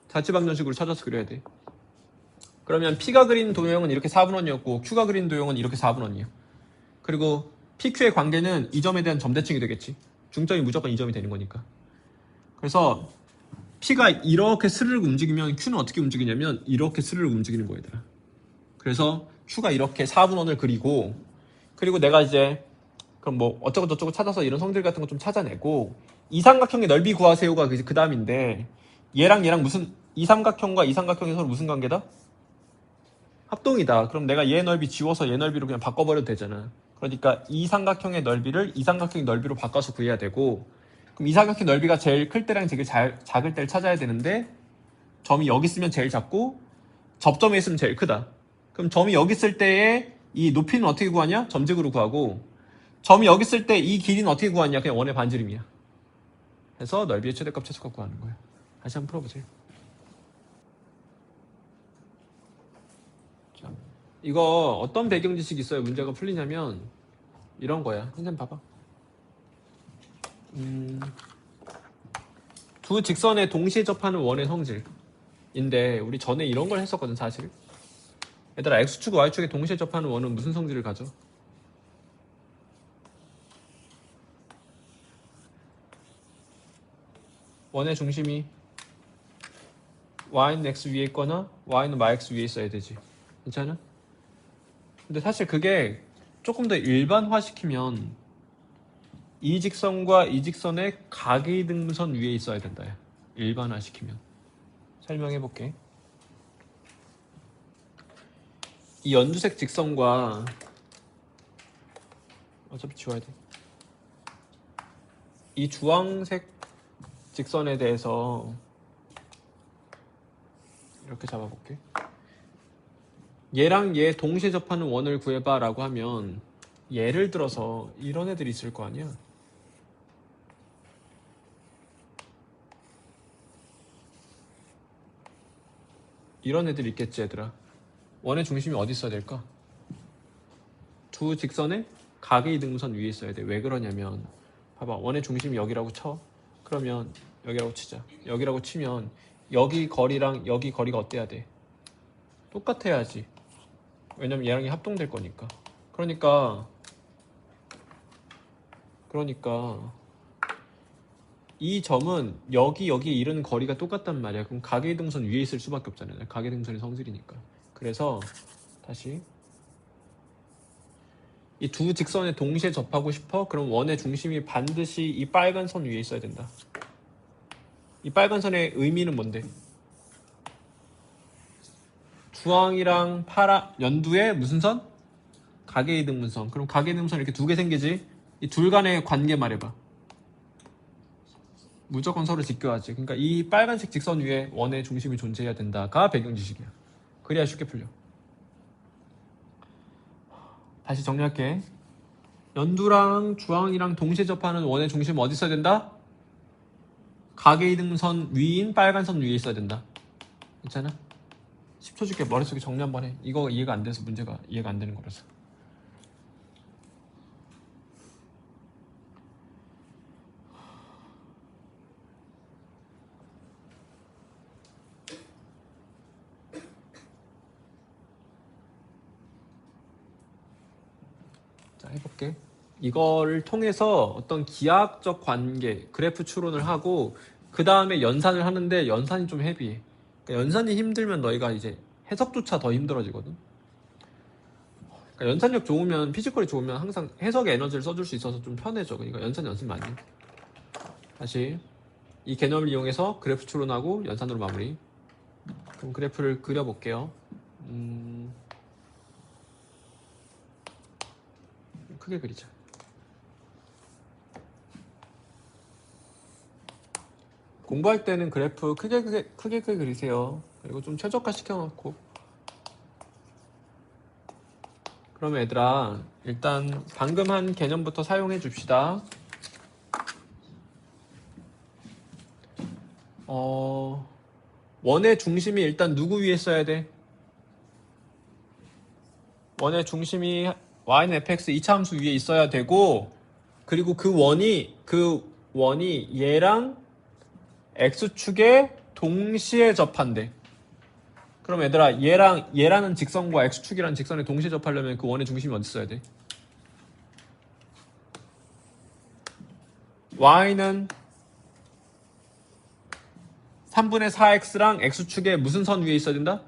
자취방정식으로 찾아서 그려야 돼. 그러면 P가 그리는 도형은 이렇게 4분원이었고 Q가 그리는 도형은 이렇게 4분원이야. 그리고 PQ의 관계는 이 점에 대한 점대칭이 되겠지. 중점이 무조건 이 점이 되는 거니까. 그래서 P가 이렇게 스르륵 움직이면 Q는 어떻게 움직이냐면 이렇게 스르륵 움직이는 거야 얘들아. 그래서 Q가 이렇게 4분원을 그리고 내가 이제 그럼 뭐 어쩌고 저쩌고 찾아서 이런 성질 같은 거 좀 찾아내고 이 삼각형의 넓이 구하세요가 그 다음인데 얘랑 무슨 이 삼각형과 이 삼각형이 서로 무슨 관계다? 합동이다. 그럼 내가 얘 넓이 지워서 얘 넓이로 그냥 바꿔버려도 되잖아. 그러니까 이 삼각형의 넓이를 이 삼각형의 넓이로 바꿔서 구해야 되고 그럼 이 삼각형 넓이가 제일 클 때랑 제일 작을 때를 찾아야 되는데 점이 여기 있으면 제일 작고 접점에 있으면 제일 크다. 그럼 점이 여기 있을 때의 이 높이는 어떻게 구하냐? 점직으로 구하고 점이 여기 있을 때 이 길이는 어떻게 구하냐? 그냥 원의 반지름이야. 그래서 넓이의 최대값 최소값 구하는 거야. 다시 한번 풀어보세요. 자, 이거 어떤 배경 지식이 있어야 문제가 풀리냐면 이런 거야. 선생님 봐봐. 두 직선에 동시에 접하는 원의 성질인데 우리 전에 이런 걸 했었거든 사실. 얘들아 X축과 Y축에 동시에 접하는 원은 무슨 성질을 가져? 원의 중심이 Y는 X 위에 있거나 Y는 마이X 위에 있어야 되지. 괜찮아? 근데 사실 그게 조금 더 일반화시키면 이 직선과 이 직선의 가계등선 위에 있어야 된다. 일반화시키면. 설명해볼게. 이 연두색 직선과 어차피 지워야 돼. 이 주황색 직선에 대해서 이렇게 잡아볼게. 얘랑 얘 동시에 접하는 원을 구해봐 라고 하면 예를 들어서 이런 애들이 있을 거 아니야. 이런 애들이 있겠지 얘들아. 원의 중심이 어디 있어야 될까? 두 직선의 가계이등선 위에 있어야 돼. 왜 그러냐면 봐봐. 원의 중심이 여기라고 쳐. 그러면 여기라고 치자. 여기라고 치면 여기 거리랑 여기 거리가 어때야 돼? 똑같아야지. 왜냐면 얘랑 얘 합동될 거니까. 그러니까 이 점은 여기에 이르는 거리가 똑같단 말이야. 그럼 가계등선 위에 있을 수밖에 없잖아요. 가계등선의 성질이니까. 그래서 다시 이 두 직선에 동시에 접하고 싶어? 그럼 원의 중심이 반드시 이 빨간 선 위에 있어야 된다. 이 빨간 선의 의미는 뭔데? 주황이랑 파란 연두의 무슨 선? 가계이등분선. 그럼 가계이등분선 이렇게 두 개 생기지? 이 둘 간의 관계 말해봐. 무조건 서로 직교하지. 그러니까 이 빨간색 직선 위에 원의 중심이 존재해야 된다가 배경지식이야. 그래야 쉽게 풀려. 다시 정리할게. 연두랑 주황이랑 동시에 접하는 원의 중심은 어디 있어야 된다? 가계이등선 위인 빨간 선 위에 있어야 된다. 괜찮아? 10초 줄게. 머릿속에 정리 한번 해. 이거 이해가 안 돼서 문제가 이해가 안 되는 거라서. 자, 해볼게. 이거를 통해서 어떤 기하학적 관계, 그래프 추론을 하고 그 다음에 연산을 하는데 연산이 좀 헤비해. 그러니까 연산이 힘들면 너희가 이제 해석조차 더 힘들어지거든. 그러니까 연산력 좋으면, 피지컬이 좋으면 항상 해석의 에너지를 써줄 수 있어서 좀 편해져. 그러니까 연산 연습 많이 해. 다시 이 개념을 이용해서 그래프 추론하고 연산으로 마무리. 그럼 그래프를 그려볼게요. 크게 그리자. 공부할 때는 그래프 크게 그리세요. 그리고 좀 최적화 시켜놓고. 그러면 얘들아, 일단 방금 한 개념부터 사용해 줍시다. 원의 중심이 일단 누구 위에 써야 돼? 원의 중심이 y는 fx 2차 함수 위에 있어야 되고, 그리고 그 원이 얘랑 x축에 동시에 접한대. 그럼 얘들아, 얘라는 직선과 x축이라는 직선에 동시에 접하려면 그 원의 중심이 어디 있어야 돼? y는 3분의 4x랑 x축에 무슨 선 위에 있어야 된다?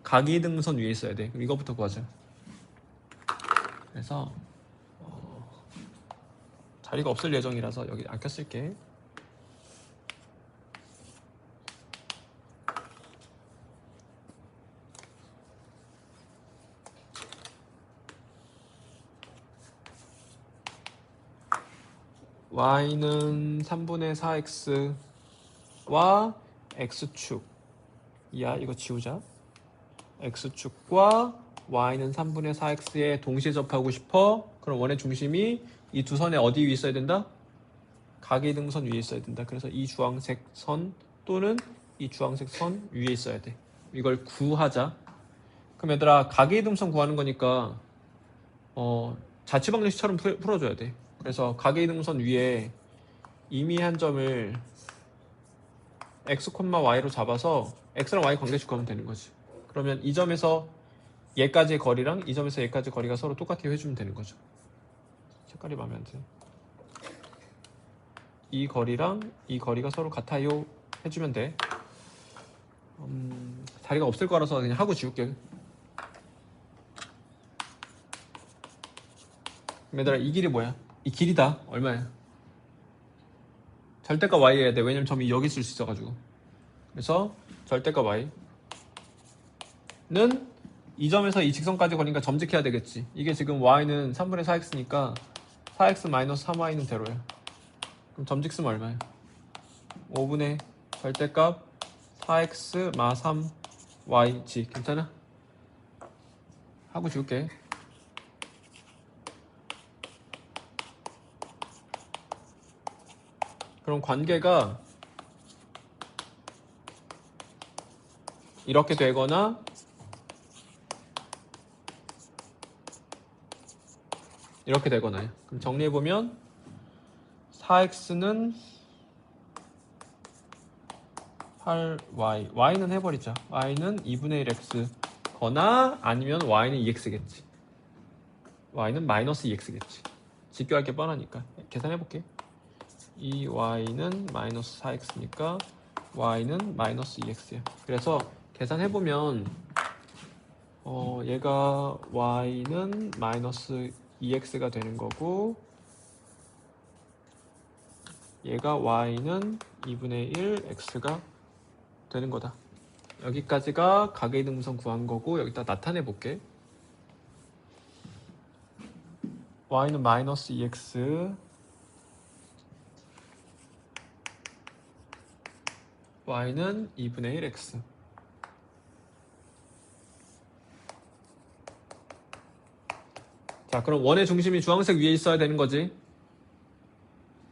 각이등선 위에 있어야 돼. 그럼 이거부터 구하자. 그래서 자리가 없을 예정이라서 여기 아껴 쓸게. y는 3분의 4x와 x축. 야, 이거 지우자. x축과 y는 3분의 4x에 동시에 접하고 싶어. 그럼 원의 중심이 이 두 선에 어디 위에 있어야 된다? 가계등선 위에 있어야 된다. 그래서 이 주황색 선 또는 이 주황색 선 위에 있어야 돼. 이걸 구하자. 그럼 얘들아, 가계이등선 구하는 거니까 자취방정식처럼 풀어줘야 돼. 그래서 가계이등선 위에 임의한 점을 x, y로 잡아서 x랑 y 관계식 구하면 되는 거지. 그러면 이 점에서 얘까지의 거리랑 이 점에서 얘까지 거리가 서로 똑같게 해주면 되는 거죠. 색깔이 마음에 안 드네. 이 거리랑 이 거리가 서로 같아요 해주면 돼. 자리가 없을 거라서 그냥 하고 지울게. 얘들아, 이 길이 뭐야? 이 길이다. 얼마야? 절대가 y 해야 돼. 왜냐면 점이 여기 있을 수 있어가지고. 그래서 절대가 y는 이 점에서 이 직선까지 거리니까 점직해야 되겠지. 이게 지금 y는 3분의 4x니까 4x 마이너스 3y는 대로야. 그럼 점직 쓰면 얼마야? 5분의 절대값 4x 마 3y지. 괜찮아? 하고 지울게. 그럼 관계가 이렇게 되거나 이렇게 되거나요. 그럼 정리해보면 4x는 8y, y는 해버리자. y는 2분의 1x 거나 아니면 y는 2x겠지. y는 마이너스 2x겠지. 직교할 게 뻔하니까. 계산해볼게. 이 y는 마이너스 4x니까 y는 마이너스 2x야. 그래서 계산해보면 얘가 y는 마이너스 2x가 되는 거고 얘가 y는 2분의 1 x가 되는 거다. 여기까지가 가계등분선 구한 거고 여기다 나타내 볼게. y는 마이너스 2x y는 2분의 1x. 자, 그럼 원의 중심이 주황색 위에 있어야 되는 거지.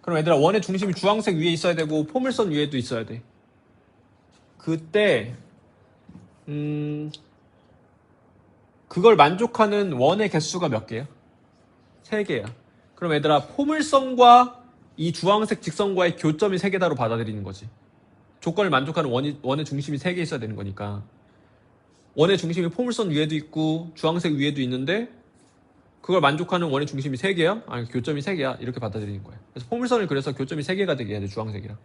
그럼 얘들아, 원의 중심이 주황색 위에 있어야 되고 포물선 위에도 있어야 돼. 그때 그걸 만족하는 원의 개수가 몇 개야? 3개야. 그럼 얘들아, 포물선과 이 주황색 직선과의 교점이 3개다로 받아들이는 거지. 조건을 만족하는 원의 중심이 3개 있어야 되는 거니까. 원의 중심이 포물선 위에도 있고 주황색 위에도 있는데 그걸 만족하는 원의 중심이 3개야? 아니, 교점이 3개야. 이렇게 받아들이는 거야. 그래서 포물선을 그려서 교점이 3개가 되게 해야 돼, 주황색이랑.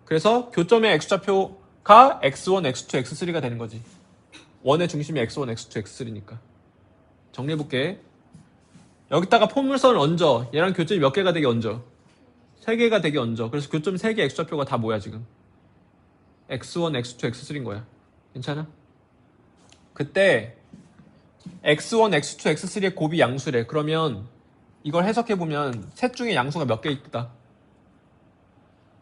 그래서 교점의 x좌표가 x1, x2, x3가 되는 거지. 원의 중심이 x1, x2, x3니까. 정리해볼게. 여기다가 포물선을 얹어. 얘랑 교점이 몇 개가 되게 얹어? 3개가 되게 얹어. 그래서 교점 3개 x좌표가 다 뭐야, 지금? x1, x2, x3인 거야. 괜찮아? 그때 x1, x2, x3의 곱이 양수래. 그러면 이걸 해석해보면 셋 중에 양수가 몇 개 있다?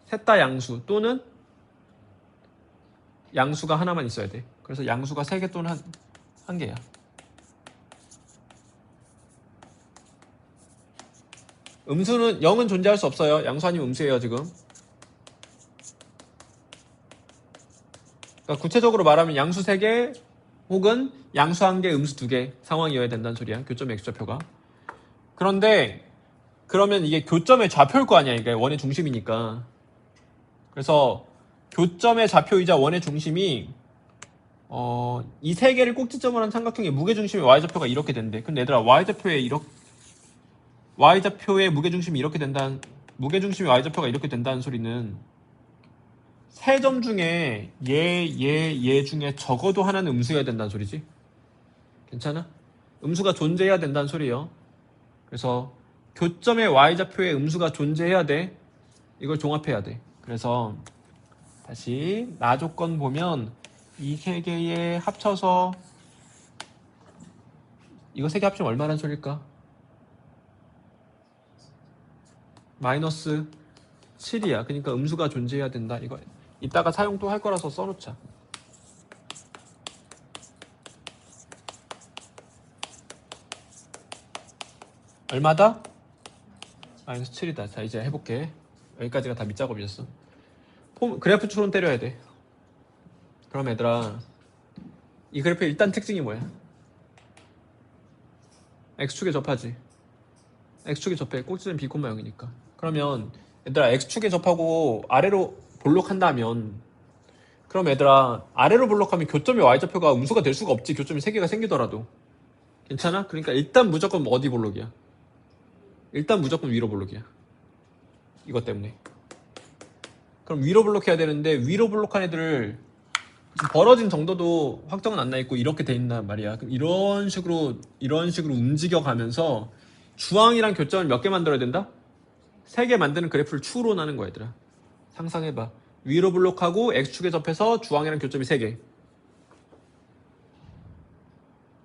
셋 다 양수 또는 양수가 하나만 있어야 돼. 그래서 양수가 3개 또는 한 개야. 음수는 0은 존재할 수 없어요. 양수 아니면 음수예요, 지금. 그러니까 구체적으로 말하면 양수 3개 혹은 양수 1개, 음수 2개 상황이어야 된다는 소리야. 교점의 x좌표가. 그런데 그러면 이게 교점의 좌표일 거 아니야. 이게 원의 중심이니까. 그래서 교점의 좌표이자 원의 중심이 이 3개를 꼭지점으로 한 삼각형의 무게중심의 y좌표가 이렇게 된대. 근데 얘들아, y좌표의 무게중심이 이렇게 된다는, 무게중심의 y좌표가 이렇게 된다는 소리는 세 점 중에 얘 중에 적어도 하나는 음수여야 된다는 소리지. 괜찮아? 음수가 존재해야 된다는 소리예요. 그래서 교점의 y좌표에 음수가 존재해야 돼. 이걸 종합해야 돼. 그래서 다시 나 조건 보면 이 3개에 합쳐서 이거 3개 합치면 얼마란 소릴까? 마이너스 7이야. 그러니까 음수가 존재해야 된다. 이거 이따가 사용 또 할 거라서 써놓자. 얼마다? 마이너스 7이다. 자, 이제 해볼게. 여기까지가 다 밑작업이었어. 그래프 추론 때려야 돼. 그럼 얘들아, 이 그래프의 일단 특징이 뭐야? x축에 접하지. x축에 접해. 꼭지점 b, 0이니까. 그러면 얘들아, x축에 접하고 아래로 볼록한다면, 그럼 얘들아, 아래로 볼록하면 교점의 y좌표가 음수가 될 수가 없지. 교점이 3개가 생기더라도. 괜찮아? 그러니까 일단 무조건 어디 볼록이야? 일단 무조건 위로 볼록이야. 이것 때문에. 그럼 위로 볼록해야 되는데 위로 볼록한 애들을 벌어진 정도도 확정은 안 나 있고 이렇게 돼 있단 말이야. 그럼 이런 식으로 움직여 가면서 주황이랑 교점을 몇 개 만들어야 된다? 3개 만드는 그래프를 추론하는 거야, 얘들아. 상상해봐. 위로 볼록하고 x축에 접해서 주황이랑 교점이 3개.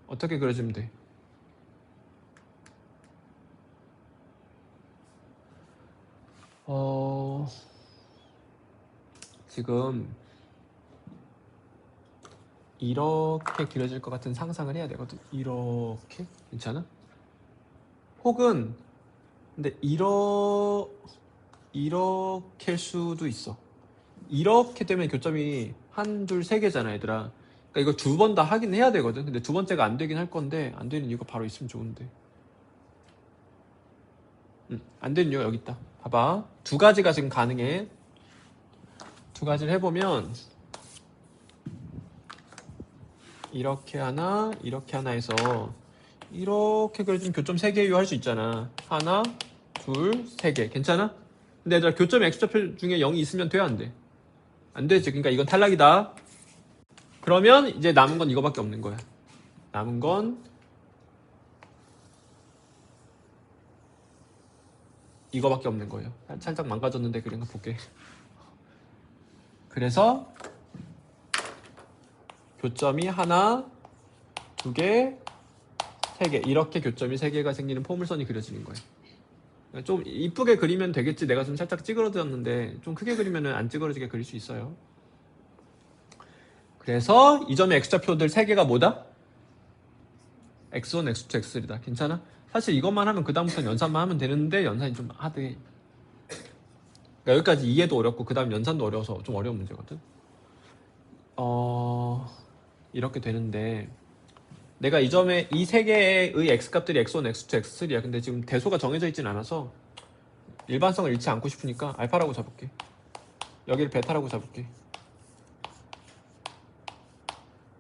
어떻게 그려주면 돼? 지금 이렇게 그려질 것 같은 상상을 해야 되거든. 이렇게? 괜찮아? 혹은 근데 이렇게일 수도 있어. 이렇게 되면 교점이 1, 2, 3개잖아, 얘들아. 그러니까 이거 2번 다 하긴 해야 되거든. 근데 2번째가 안 되긴 할 건데 안 되는 이유가 바로 있으면 좋은데. 안 되는 이유가 여기 있다. 봐봐. 2가지가 지금 가능해. 2가지를 해보면 이렇게 하나, 이렇게 하나 해서 이렇게 그려진 교점 3개 할 수 있잖아. 하나, 둘, 3개. 괜찮아? 근데 얘들아, 교점 x좌표 중에 0이 있으면 돼, 안 돼? 안 되지. 그러니까 이건 탈락이다. 그러면 이제 남은 건 이거밖에 없는 거야. 남은 건 이거밖에 없는 거예요. 살짝 망가졌는데 그냥 볼게. 그래서 교점이 하나, 두 개, 세 개, 이렇게 교점이 세 개가 생기는 포물선이 그려지는 거예요. 좀 이쁘게 그리면 되겠지. 내가 좀 살짝 찌그러졌는데 좀 크게 그리면 안 찌그러지게 그릴 수 있어요. 그래서 이 점의 x좌표들 세 개가 뭐다? x1, x2, x3다. 괜찮아? 사실 이것만 하면 그 다음부터는 연산만 하면 되는데 연산이 좀 하드해. 그러니까 여기까지 이해도 어렵고 그 다음 연산도 어려워서 좀 어려운 문제거든. 이렇게 되는데 내가 이 점에 이 세 개의 x값들이 x1, x2, x3야. 근데 지금 대소가 정해져 있진 않아서 일반성을 잃지 않고 싶으니까 알파라고 잡을게. 여기를 베타라고 잡을게.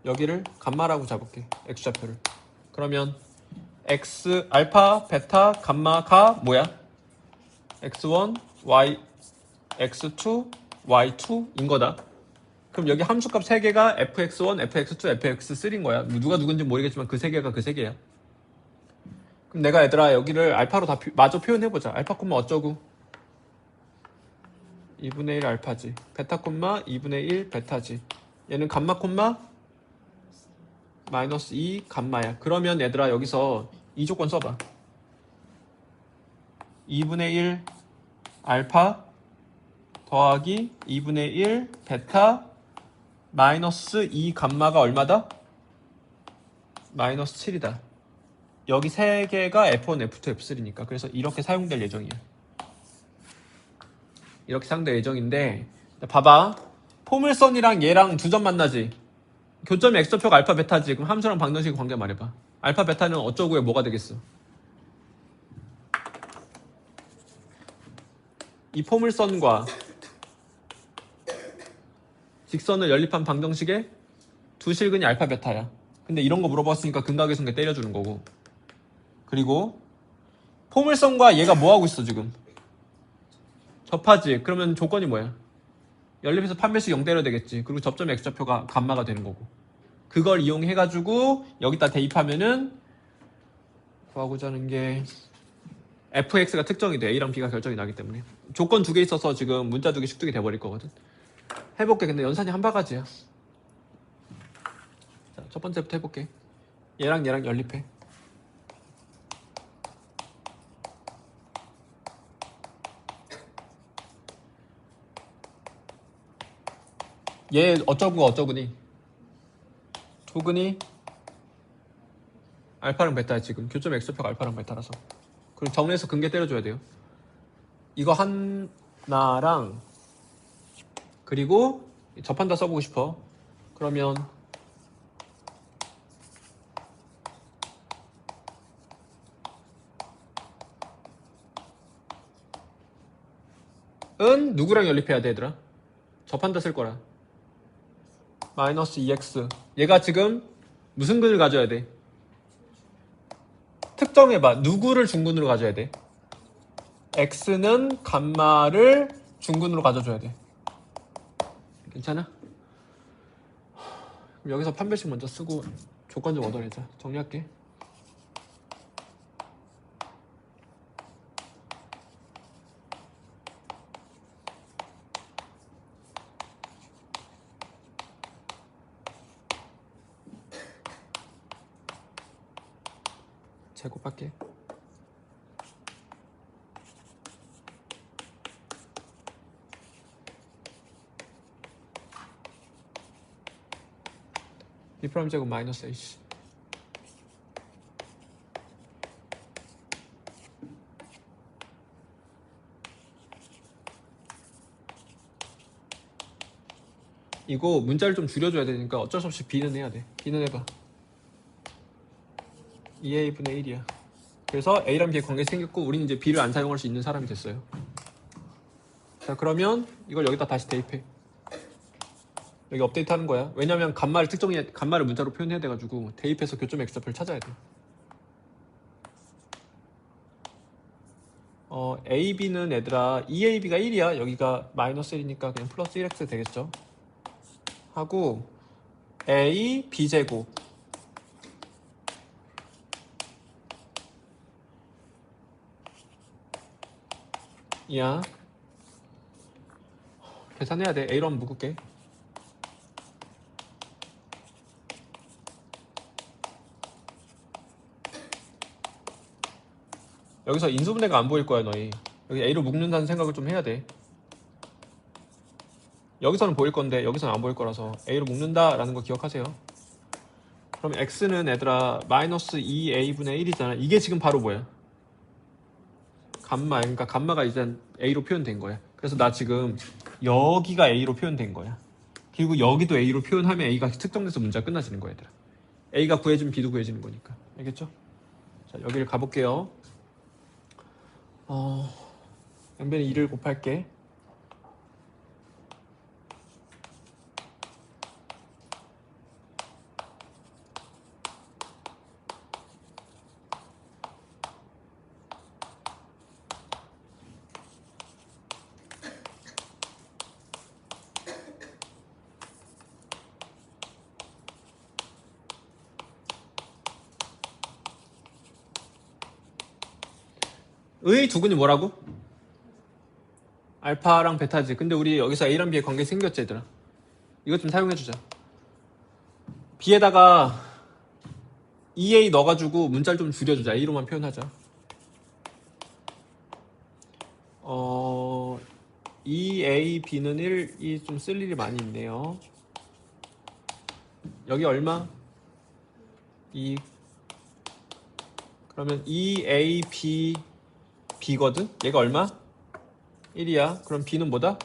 여기를 감마라고 잡을게. x좌표를. 그러면 x, 알파, 베타, 감마가 뭐야? x1, y, x2, y2인 거다. 그럼 여기 함수값 3개가 fx1, fx2, fx3인 거야. 누가 누군지 모르겠지만 그 3개가 그 3개야. 그럼 내가 얘들아 여기를 알파로 다 마저 표현해보자. 알파 콤마 어쩌고 2분의 1 알파지. 베타 콤마 2분의 1 베타지. 얘는 감마 콤마 마이너스 2 감마야. 그러면 얘들아 여기서 이 조건 써봐. 2분의 1 알파 더하기 2분의 1 베타 마이너스 2 감마가 얼마다? 마이너스 7이다. 여기 3개가 F1, F2, F3니까. 그래서 이렇게 사용될 예정이야. 이렇게 사용될 예정인데 봐봐. 포물선이랑 얘랑 두 점 만나지. 교점이 x좌표가 알파 베타지. 그럼 함수랑 방정식 관계 말해봐. 알파 베타는 어쩌고에 뭐가 되겠어? 이 포물선과 직선을 연립한 방정식의 두 실근이 알파 베타야. 근데 이런 거 물어봤으니까 근각의성계 때려주는 거고. 그리고 포물선과 얘가 뭐하고 있어 지금? 접하지. 그러면 조건이 뭐야? 연립해서 판별식 0 때려야 되겠지. 그리고 접점의 x좌표가 감마가 되는 거고. 그걸 이용해가지고 여기다 대입하면은 구하고자 하는 게 fx가 특정이 돼. a랑 b가 결정이 나기 때문에. 조건 두 개 있어서 지금 문자 두 개 식두개 돼버릴 거거든. 해볼게. 근데 연산이 한 바가지야. 자, 첫 번째부터 해볼게. 얘랑 얘랑 연립해. 얘 어쩌고 어쩌구니? 조근이 알파랑 베타야 지금. 교점 x표가 알파랑 베타라서. 그리고 정리해서 근계 때려줘야 돼요. 이거 하나랑 그리고 접한다 써보고 싶어. 그러면 은 누구랑 연립해야 돼 얘들아? 접한다 쓸 거라. 마이너스 2x. 얘가 지금 무슨 근을 가져야 돼? 특정해봐. 누구를 중근으로 가져야 돼? x는 감마를 중근으로 가져줘야 돼. 괜찮아? 그럼 여기서 판별식 먼저 쓰고 조건 좀 얻어내자. 정리할게. 제곱할게. b 프라임 제곱 마이너스 ac. 이거 문자를 좀 줄여줘야 되니까 어쩔 수 없이 b는 해야 돼. b는 해봐. 2a분의 1이야. 그래서 a랑 b의 관계 생겼고 우리는 이제 b를 안 사용할 수 있는 사람이 됐어요. 자 그러면 이걸 여기다 다시 대입해. 여기 업데이트 하는 거야. 왜냐면 감마를 감마를 문자로 표현해야 돼가지고 대입해서 교점 x좌표를 찾아야 돼. AB는 얘들아 2AB가 1이야. 여기가 마이너스 1이니까 그냥 플러스 1x 되겠죠. 하고 A B제곱 이야. 계산해야 돼. A로 한번 묶을게. 여기서 인수분해가 안 보일 거야 너희. 여기 A로 묶는다는 생각을 좀 해야 돼. 여기서는 보일 건데 여기서는 안 보일 거라서 A로 묶는다라는 거 기억하세요. 그럼 X는 얘들아 마이너스 2A분의 1이잖아. 이게 지금 바로 뭐야? 감마. 그러니까 감마가 이제 A로 표현된 거야. 그래서 나 지금 여기가 A로 표현된 거야. 그리고 여기도 A로 표현하면 A가 특정돼서 문제가 끝나지는 거야 얘들아. A가 구해지면 B도 구해지는 거니까. 알겠죠? 자, 여기를 가볼게요. 양변에 2를 곱할게. 의 두근이 뭐라고? 알파랑 베타지. 근데 우리 여기서 A랑 B의 관계 생겼지 얘들아. 이것 좀 사용해주자. B에다가 2A 넣어가지고 문자를 좀 줄여주자. A로만 표현하자. 2A, B는 1이 좀 쓸 일이 많이 있네요. 여기 얼마? 2. 그러면 2A, B, B거든? 얘가 얼마? 1이야. 그럼 B는 뭐다?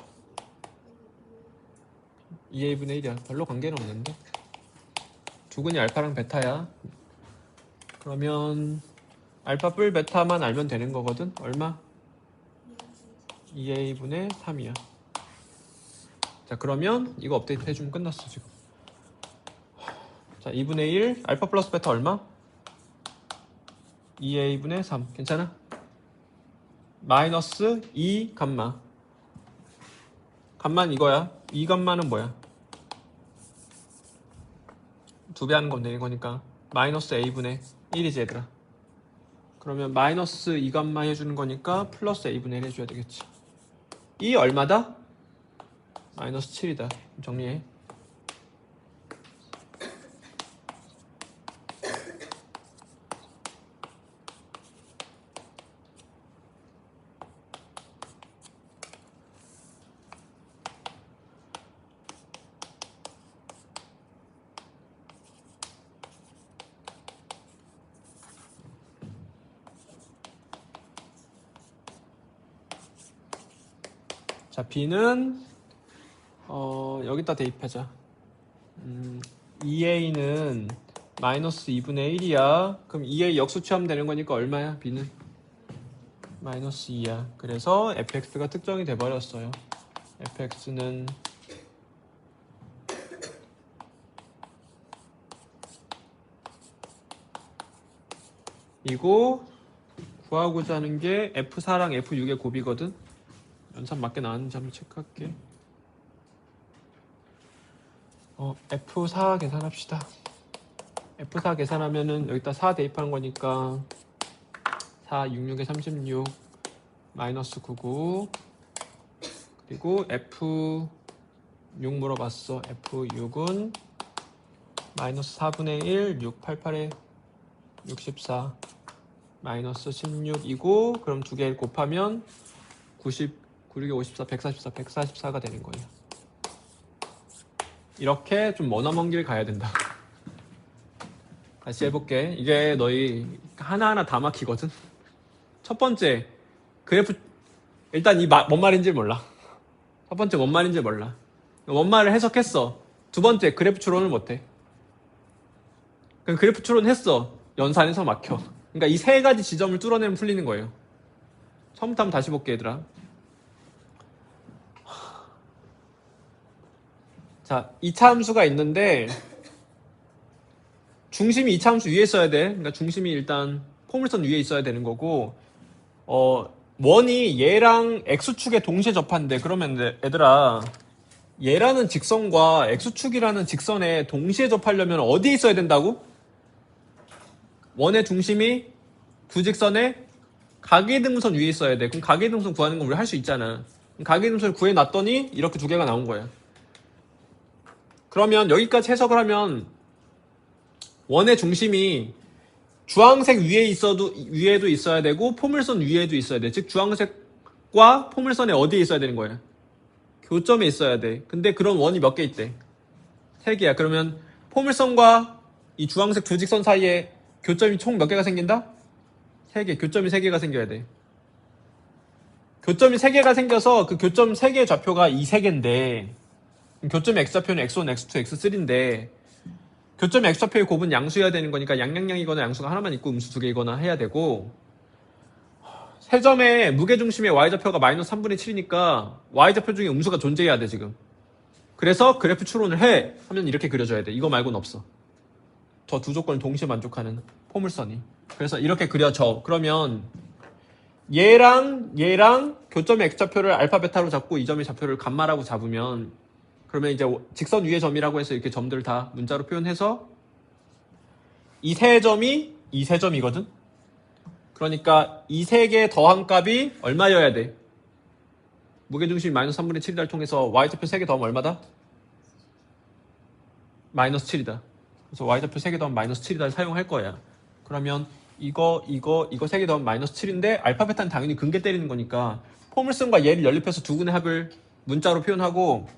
2A분의 1이야. 별로 관계는 없는데. 두근이 알파랑 베타야. 그러면 알파 뿔 베타만 알면 되는 거거든? 얼마? 2A분의 3이야. 자, 그러면 이거 업데이트 해주면 끝났어 지금. 자, 2분의 1 알파 플러스 베타 얼마? 2A분의 3. 괜찮아? 마이너스 2 감마. 감마는 이거야. 2 감마는 뭐야? 2배 하는 건 되는 거니까 마이너스 A분의 1이지 얘들아. 그러면 마이너스 2 감마 해주는 거니까 플러스 A분의 1 해줘야 되겠지. 이 얼마다? 마이너스 7이다. 정리해. 자, B는 여기다 대입하자. 2A는 마이너스 2분의 1이야. 그럼 2A 역수 취하면 되는 거니까 얼마야? B는 마이너스 2야. 그래서 fx가 특정이 돼버렸어요. fx는 이거 구하고자 하는 게 F4랑 F6의 곱이거든. 연산 맞게 나왔는지 한번 체크할게. F4 계산합시다. F4 계산하면은 여기다 4 대입하는 거니까 4, 66에 36 마이너스 99. 그리고 F6 물어봤어. F6은 마이너스 4분의 1, 6, 88에 64 마이너스 16이고, 그럼 두 개 곱하면 90, 96에 54, 144, 144가 되는 거예요. 이렇게 좀 머나먼 길 가야 된다. 다시 해볼게. 이게 너희 하나하나 다 막히거든. 첫 번째 그래프, 일단 뭔 말인지 몰라. 첫 번째 뭔 말인지 몰라. 뭔 말을 해석했어. 두 번째 그래프 추론을 못해. 그럼 그래프 추론했어. 연산해서 막혀. 그러니까 이 세 가지 지점을 뚫어내면 풀리는 거예요. 처음부터 한번 다시 볼게 얘들아. 자, 2차 함수가 있는데 중심이 2차 함수 위에 있어야 돼. 그러니까 중심이 일단 포물선 위에 있어야 되는 거고, 원이 얘랑 x축에 동시에 접한대. 그러면 얘들아, 얘라는 직선과 x축이라는 직선에 동시에 접하려면 어디에 있어야 된다고? 원의 중심이 두 직선의 가계등선 위에 있어야 돼. 그럼 가계등선 구하는 건 우리 할 수 있잖아. 가계등선을 구해놨더니 이렇게 두 개가 나온 거야. 그러면 여기까지 해석을 하면 원의 중심이 주황색 위에도 있어야 되고 포물선 위에도 있어야 돼. 즉 주황색과 포물선에 어디에 있어야 되는 거야? 교점에 있어야 돼. 근데 그런 원이 몇 개 있대? 3개야. 그러면 포물선과 이 주황색 두 직선 사이에 교점이 총 몇 개가 생긴다? 3개. 교점이 3개가 생겨야 돼. 교점이 3개가 생겨서 그 교점 3개의 좌표가 이 3개인데 교점의 x좌표는 x1, x2, x3인데 교점의 x좌표의 곱은 양수여야 되는 거니까 양양양이거나 양수가 하나만 있고 음수 2개이거나 해야 되고 세 점의 무게중심의 y좌표가 마이너스 3분의 7이니까 y좌표 중에 음수가 존재해야 돼 지금. 그래서 그래프 추론을 해 하면 이렇게 그려줘야 돼. 이거 말고는 없어. 저 두 조건을 동시에 만족하는 포물선이. 그래서 이렇게 그려져. 그러면 얘랑 교점의 x좌표를 알파 베타로 잡고 이 점의 좌표를 감마라고 잡으면 그러면 이제 직선 위의 점이라고 해서 이렇게 점들을 다 문자로 표현해서 이 세 점이거든. 그러니까 이 세 개 더한 값이 얼마여야 돼? 무게중심이 마이너스 3분의 7이다를 통해서 y좌표 3개 더하면 얼마다? 마이너스 7이다. 그래서 y좌표 3개 더하면 마이너스 7이다를 사용할 거야. 그러면 이거 3개 더하면 마이너스 7인데 알파 베타는 당연히 근계 때리는 거니까 포물선과 얘를 연립해서 두 근의 합을 문자로 표현하고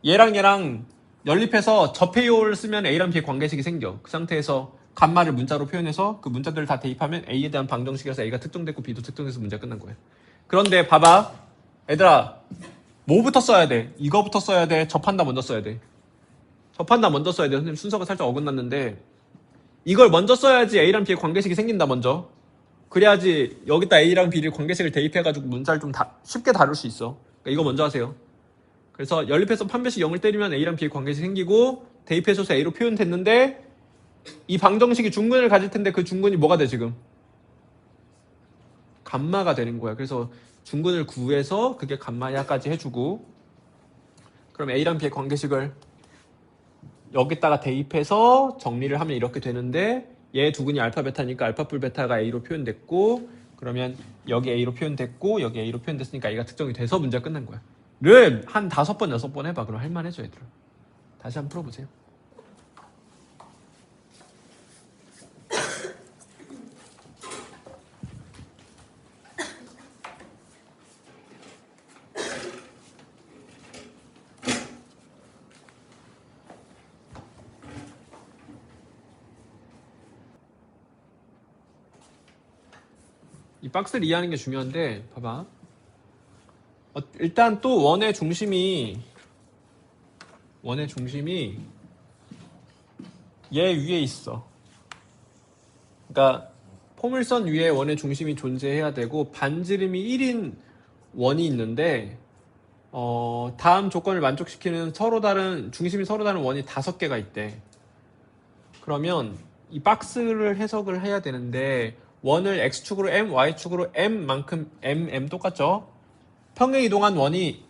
얘랑 연립해서 접해요를 쓰면 A랑 B의 관계식이 생겨. 그 상태에서 감마를 문자로 표현해서 그 문자들을 다 대입하면 A에 대한 방정식에서 A가 특정됐고 B도 특정돼서 문제가 끝난 거야. 그런데 봐봐. 얘들아 뭐부터 써야 돼? 이거부터 써야 돼? 접한다 먼저 써야 돼? 접한다 먼저 써야 돼. 선생님 순서가 살짝 어긋났는데 이걸 먼저 써야지 A랑 B의 관계식이 생긴다 먼저. 그래야지 여기다 A랑 B를 관계식을 대입해가지고 문자를 좀 쉽게 다룰 수 있어. 그러니까 이거 먼저 하세요. 그래서 연립해서 판별식 0을 때리면 A랑 B의 관계식이 생기고 대입해줘서 A로 표현됐는데 이 방정식이 중근을 가질 텐데 그 중근이 뭐가 돼 지금? 감마가 되는 거야. 그래서 중근을 구해서 그게 감마야까지 해주고 그럼 A랑 B의 관계식을 여기다가 대입해서 정리를 하면 이렇게 되는데 얘 두근이 알파 베타니까 알파 뿔 베타가 A로 표현됐고 그러면 여기 A로 표현됐고 여기 A로 표현됐으니까 A가 특정이 돼서 문제가 끝난 거야. 를 한 5번, 6번 해봐. 그럼 할만해져 얘들아. 다시 한번 풀어보세요. 이 박스를 이해하는 게 중요한데 봐봐. 일단 또 원의 중심이 얘 위에 있어. 그러니까 포물선 위에 원의 중심이 존재해야 되고 반지름이 1인 원이 있는데 다음 조건을 만족시키는 중심이 서로 다른 원이 5개가 있대. 그러면 이 박스를 해석을 해야 되는데 원을 x축으로 m, y축으로 m만큼 m 똑같죠? 평행 이동한 원이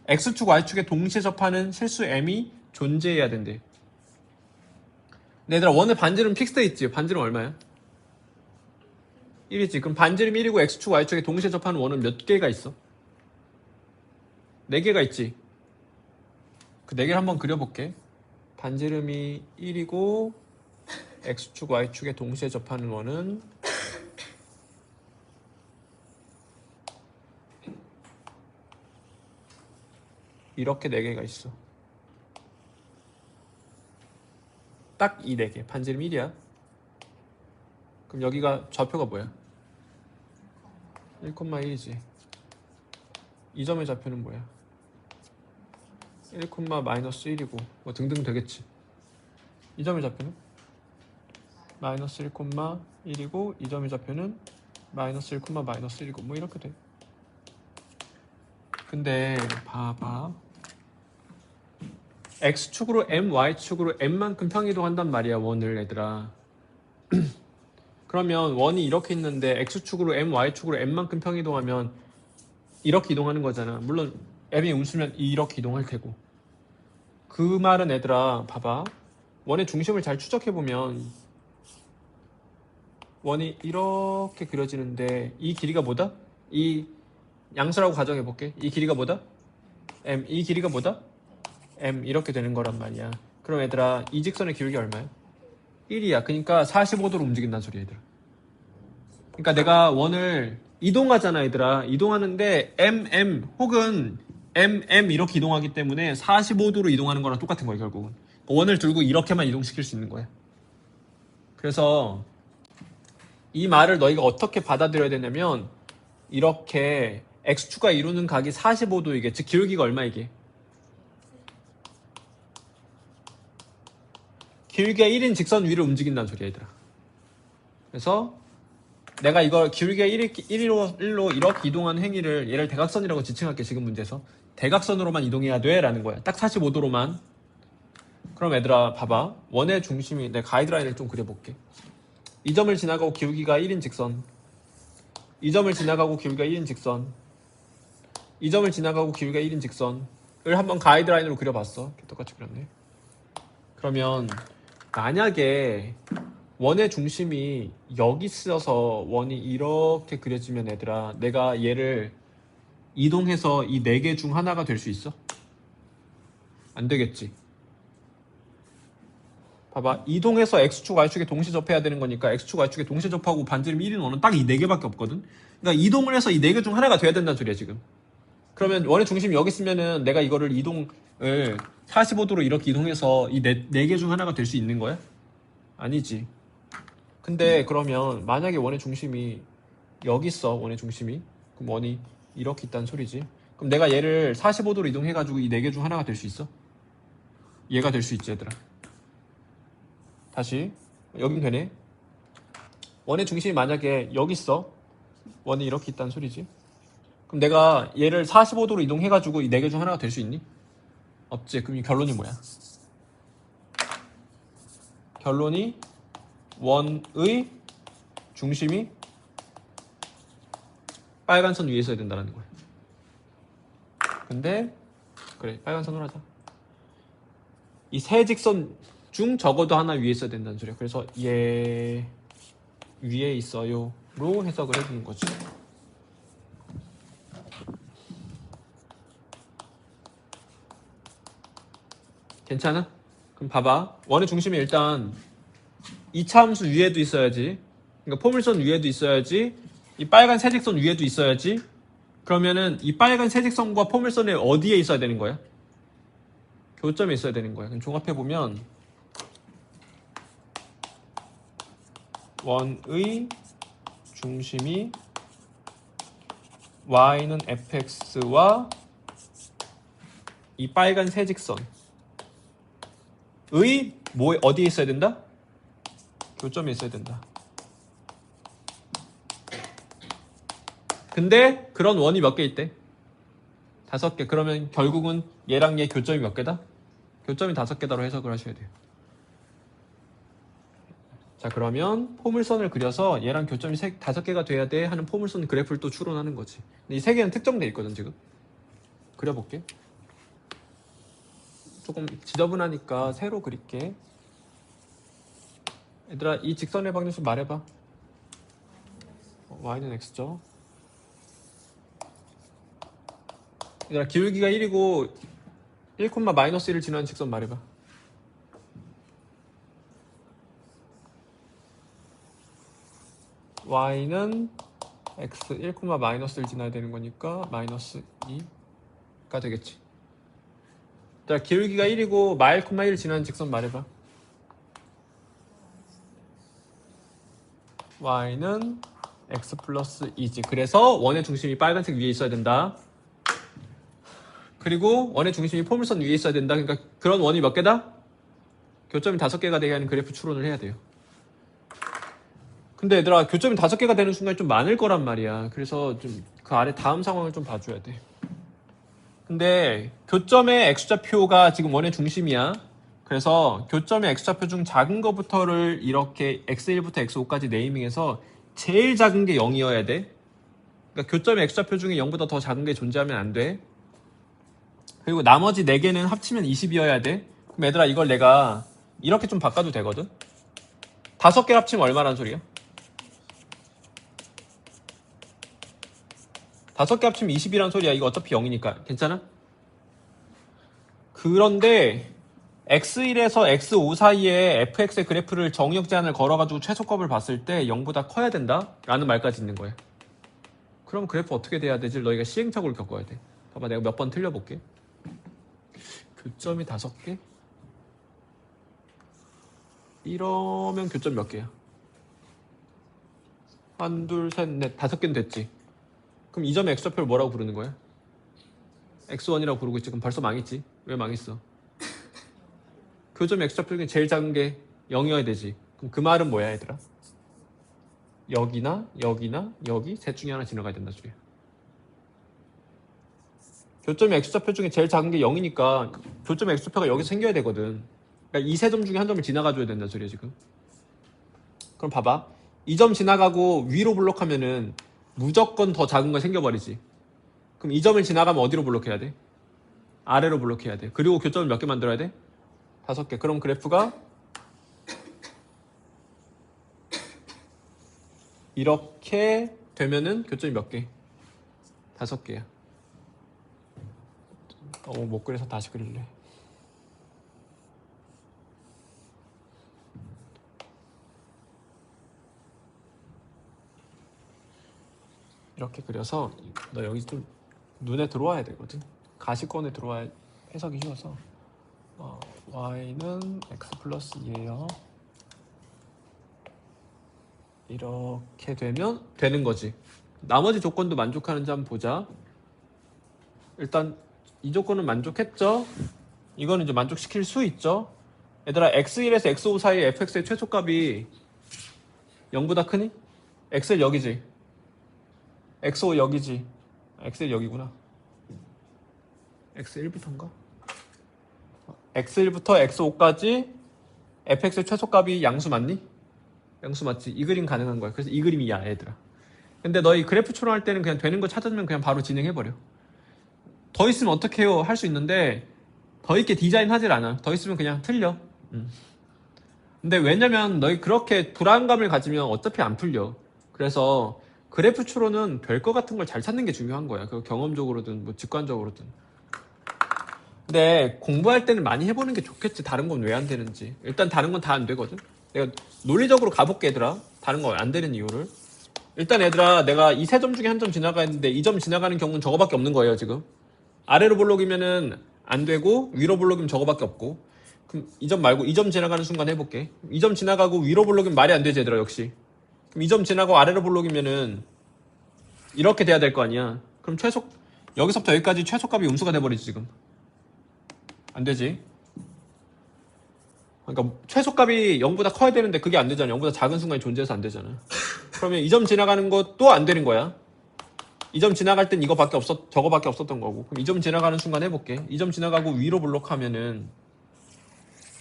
x축, y축에 동시에 접하는 실수 m이 존재해야 된대. 근데 얘들아 원의 반지름 픽스돼 있지? 반지름 얼마야? 1이지. 그럼 반지름 1이고 x축, y축에 동시에 접하는 원은 몇 개가 있어? 4개가 있지. 그 4개를 한번 그려볼게. 반지름이 1이고 x축, y축에 동시에 접하는 원은 이렇게 4개가 있어. 딱 이 4개. 반지름 1이야. 그럼 여기가 좌표가 뭐야? 1,1이지. 이 점의 좌표는 뭐야? 1,-1이고 뭐 등등 되겠지. 이 점의 좌표는? 마이너스 1,1이고 이 점의 좌표는 마이너스 1,-1이고 뭐 이렇게 돼. 근데 봐봐. x축으로 m, y축으로 m만큼 평이동한단 말이야 원을 얘들아. 그러면 원이 이렇게 있는데 x축으로 m, y축으로 m만큼 평이동하면 이렇게 이동하는 거잖아. 물론 m이 음수면 이렇게 이동할 테고. 그 말은 얘들아 봐봐. 원의 중심을 잘 추적해보면 원이 이렇게 그려지는데 이 길이가 뭐다? 이 양수라고 가정해볼게. 이 길이가 뭐다? m. 이 길이가 뭐다? m. 이렇게 되는 거란 말이야. 그럼 얘들아 이 직선의 기울기 얼마야? 1이야. 그러니까 45도로 움직인다는 소리야 얘들아. 그러니까 내가 원을 이동하잖아 얘들아. 이동하는데 mm 혹은 mm 이렇게 이동하기 때문에 45도로 이동하는 거랑 똑같은 거야 결국은. 원을 들고 이렇게만 이동시킬 수 있는 거야. 그래서 이 말을 너희가 어떻게 받아들여야 되냐면 이렇게 x축가 이루는 각이 45도이게, 즉 기울기가 얼마 이게? 기울기가 1인 직선 위를 움직인다는 소리야 얘들아. 그래서 내가 이걸 기울기가 1로 이렇게 이동하는 행위를 얘를 대각선이라고 지칭할게. 지금 문제에서 대각선으로만 이동해야 돼 라는 거야. 딱 45도로만. 그럼 얘들아 봐봐. 원의 중심이, 내 가이드라인을 좀 그려볼게. 이 점을 지나가고 기울기가 1인 직선, 이 점을 지나가고 기울기가 1인 직선, 이 점을 지나가고 기울기가 1인 직선을 한번 가이드라인으로 그려봤어. 똑같이 그렸네. 그러면 만약에 원의 중심이 여기 쓰여서 원이 이렇게 그려지면 얘들아 내가 얘를 이동해서 이 4개 중 하나가 될 수 있어? 안 되겠지. 봐봐. 이동해서 X축, Y축에 동시에 접해야 되는 거니까 X축, Y축에 동시에 접하고 반지름 1인 원은 딱 이 4개밖에 없거든. 그러니까 이동을 해서 이 4개 중 하나가 돼야 된다는 소리야 지금. 그러면 원의 중심이 여기 있으면은 내가 이거를 이동을 45도로 이렇게 이동해서 이 4개 중 하나가 될 수 있는 거야? 아니지. 근데 그러면 만약에 원의 중심이 여기 있어. 원의 중심이. 그럼 원이 이렇게 있다는 소리지. 그럼 내가 얘를 45도로 이동해가지고 이 4개 중 하나가 될 수 있어? 얘가 될 수 있지 얘들아. 다시 여긴 되네. 원의 중심이 만약에 여기 있어. 원이 이렇게 있다는 소리지. 그럼 내가 얘를 45도로 이동해가지고 이 4개 중 하나가 될 수 있니? 없지. 그럼 이 결론이 뭐야? 결론이 원의 중심이 빨간 선 위에 있어야 된다는 거야. 근데 그래 빨간 선으로 하자. 이 세 직선 중 적어도 하나 위에 있어야 된다는 소리야. 그래서 얘 위에 있어요 로 해석을 해주는 거지. 괜찮아? 그럼 봐봐. 원의 중심이 일단 2차 함수 위에도 있어야지. 그러니까 포물선 위에도 있어야지. 이 빨간 세직선 위에도 있어야지. 그러면은 이 빨간 세직선과 포물선이 어디에 있어야 되는 거야? 교점에 있어야 되는 거야. 그럼 종합해보면 원의 중심이 y는 fx와 이 빨간 세직선의 어디에 있어야 된다? 교점에 있어야 된다. 근데 그런 원이 몇 개 있대? 5개. 그러면 결국은 얘랑 얘 교점이 몇 개다? 교점이 5개다로 해석을 하셔야 돼요. 자 그러면 포물선을 그려서 얘랑 교점이 5개가 돼야 돼 하는 포물선 그래프를 또 추론하는 거지. 근데 이 3개는 특정돼 있거든 지금. 그려볼게. 조금 지저분하니까 새로 그릴게. 얘들아 이 직선의 방정식 말해봐. y는 x죠. 얘들아 기울기가 1이고 1,-1을 지나는 직선 말해봐. y는 x 1,-를 지나야 되는 거니까 마이너스 2가 되겠지. 자 기울기가 1이고 -1,1을 지나는 직선 말해봐. y는 x 플러스 2지. 그래서 원의 중심이 빨간색 위에 있어야 된다. 그리고 원의 중심이 포물선 위에 있어야 된다. 그러니까 그런 원이 몇 개다? 교점이 5개가 되게 하는 그래프 추론을 해야 돼요. 근데 얘들아 교점이 5개가 되는 순간이 좀 많을 거란 말이야. 그래서 좀 그 아래 다음 상황을 좀 봐줘야 돼. 근데 교점의 x좌표가 지금 원의 중심이야. 그래서 교점의 x좌표 중 작은 거부터를 이렇게 x1부터 x5까지 네이밍해서 제일 작은 게 0이어야 돼. 그러니까 교점의 x좌표 중에 0보다 더 작은 게 존재하면 안 돼. 그리고 나머지 4개는 합치면 20이어야 돼. 그럼 얘들아 이걸 내가 이렇게 좀 바꿔도 되거든. 5개 합치면 얼마란 소리야? 5개 합치면 20이란 소리야. 이거 어차피 0이니까. 괜찮아? 그런데 x1에서 x5 사이에 fx의 그래프를 정의역 제한을 걸어가지고 최소값을 봤을 때 0보다 커야 된다? 라는 말까지 있는 거야. 그럼 그래프 어떻게 돼야 되지? 너희가 시행착오를 겪어야 돼. 봐봐, 내가 몇 번 틀려볼게. 교점이 5개? 이러면 교점 몇 개야? 1, 2, 3, 4, 5개는 됐지. 그럼 이 점의 x좌표를 뭐라고 부르는 거야? x1이라고 부르고 있지. 그럼 벌써 망했지. 왜 망했어? 교점 x좌표 중에 제일 작은 게 0이어야 되지. 그럼 그 말은 뭐야, 얘들아? 여기나 여기 셋 중에 하나 지나가야 된다 소리야. 교점의 x좌표 중에 제일 작은 게 0이니까 교점의 x좌표가 여기서 생겨야 되거든. 그러니까 이 세 점 중에 한 점을 지나가줘야 된다 소리야 지금. 그럼 봐봐. 이 점 지나가고 위로 블록하면은 무조건 더 작은 거 생겨버리지. 그럼 이 점을 지나가면 어디로 블록해야 돼? 아래로 블록해야 돼. 그리고 교점을 몇 개 만들어야 돼? 5개. 그럼 그래프가 이렇게 되면은 교점이 몇 개? 5개야. 못 그려서 다시 그릴래. 이렇게 그려서 너 여기 좀 눈에 들어와야 되거든. 가시권에 들어와야 해석이 쉬워서 y는 x 플러스 2예요. 이렇게 되면 되는 거지. 나머지 조건도 만족하는지 한번 보자. 일단 이 조건은 만족했죠. 이거는 이제 만족시킬 수 있죠. 얘들아, x1에서 x5 사이에 fx의 최소값이 0보다 크니? x1 여기지. x5 여기지. x1 여기구나. x1부터인가? x1부터 x5까지 fx의 최소값이 양수 맞니? 양수 맞지. 이 그림 가능한 거야. 그래서 이 그림이야, 얘들아. 근데 너희 그래프 추론할 때는 그냥 되는 거 찾으면 그냥 바로 진행해버려. 더 있으면 어떻게 해요? 할 수 있는데 더 있게 디자인하질 않아. 더 있으면 그냥 틀려. 근데 왜냐면 너희 그렇게 불안감을 가지면 어차피 안 풀려. 그래서 그래프 추론은 될 것 같은 걸 잘 찾는 게 중요한 거야. 그 경험적으로든 뭐 직관적으로든. 근데 공부할 때는 많이 해보는 게 좋겠지. 다른 건 왜 안 되는지. 일단 다른 건 다 안 되거든. 내가 논리적으로 가볼게, 얘들아. 다른 거 안 되는 이유를. 일단 얘들아, 내가 이 세 점 중에 한 점 지나가는데 이 점 지나가는 경우는 저거밖에 없는 거예요, 지금. 아래로 블록이면은 안 되고 위로 블록이면 저거밖에 없고. 그럼 이 점 말고 이 점 지나가는 순간 해볼게. 이 점 지나가고 위로 블록이면 말이 안 되지, 얘들아. 역시. 그럼 이 점 지나가고 아래로 블록이면은 이렇게 돼야 될 거 아니야. 그럼 여기서부터 여기까지 최소값이 음수가 돼버리지 지금. 안 되지. 그러니까 최소값이 0보다 커야 되는데 그게 안 되잖아. 0보다 작은 순간이 존재해서 안 되잖아. 그러면 이 점 지나가는 것도 안 되는 거야. 이 점 지나갈 땐 저거밖에 없었던 거고. 그럼 이 점 지나가는 순간 해볼게. 이 점 지나가고 위로 블록하면은,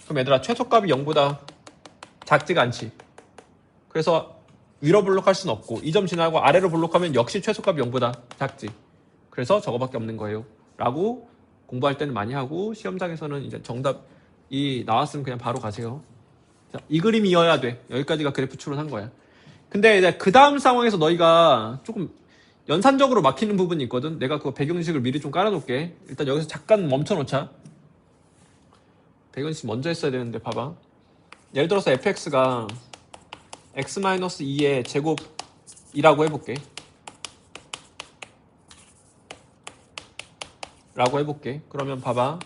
그럼 얘들아, 최소값이 0보다 작지가 않지. 그래서 위로 블록할 수는 없고, 이 점 지나가고 아래로 블록하면 역시 최소값이 0보다 작지. 그래서 저거밖에 없는 거예요. 라고 공부할 때는 많이 하고, 시험장에서는 이제 정답이 나왔으면 그냥 바로 가세요. 자, 이 그림이어야 돼. 여기까지가 그래프 추론한 거야. 근데 이제 그 다음 상황에서 너희가 조금 연산적으로 막히는 부분이 있거든. 내가 그 배경식을 미리 좀 깔아놓을게. 일단 여기서 잠깐 멈춰놓자. 배경식 먼저 했어야 되는데 봐봐. 예를 들어서 fx가 x-2의 제곱이라고 해볼게. 그러면 봐봐.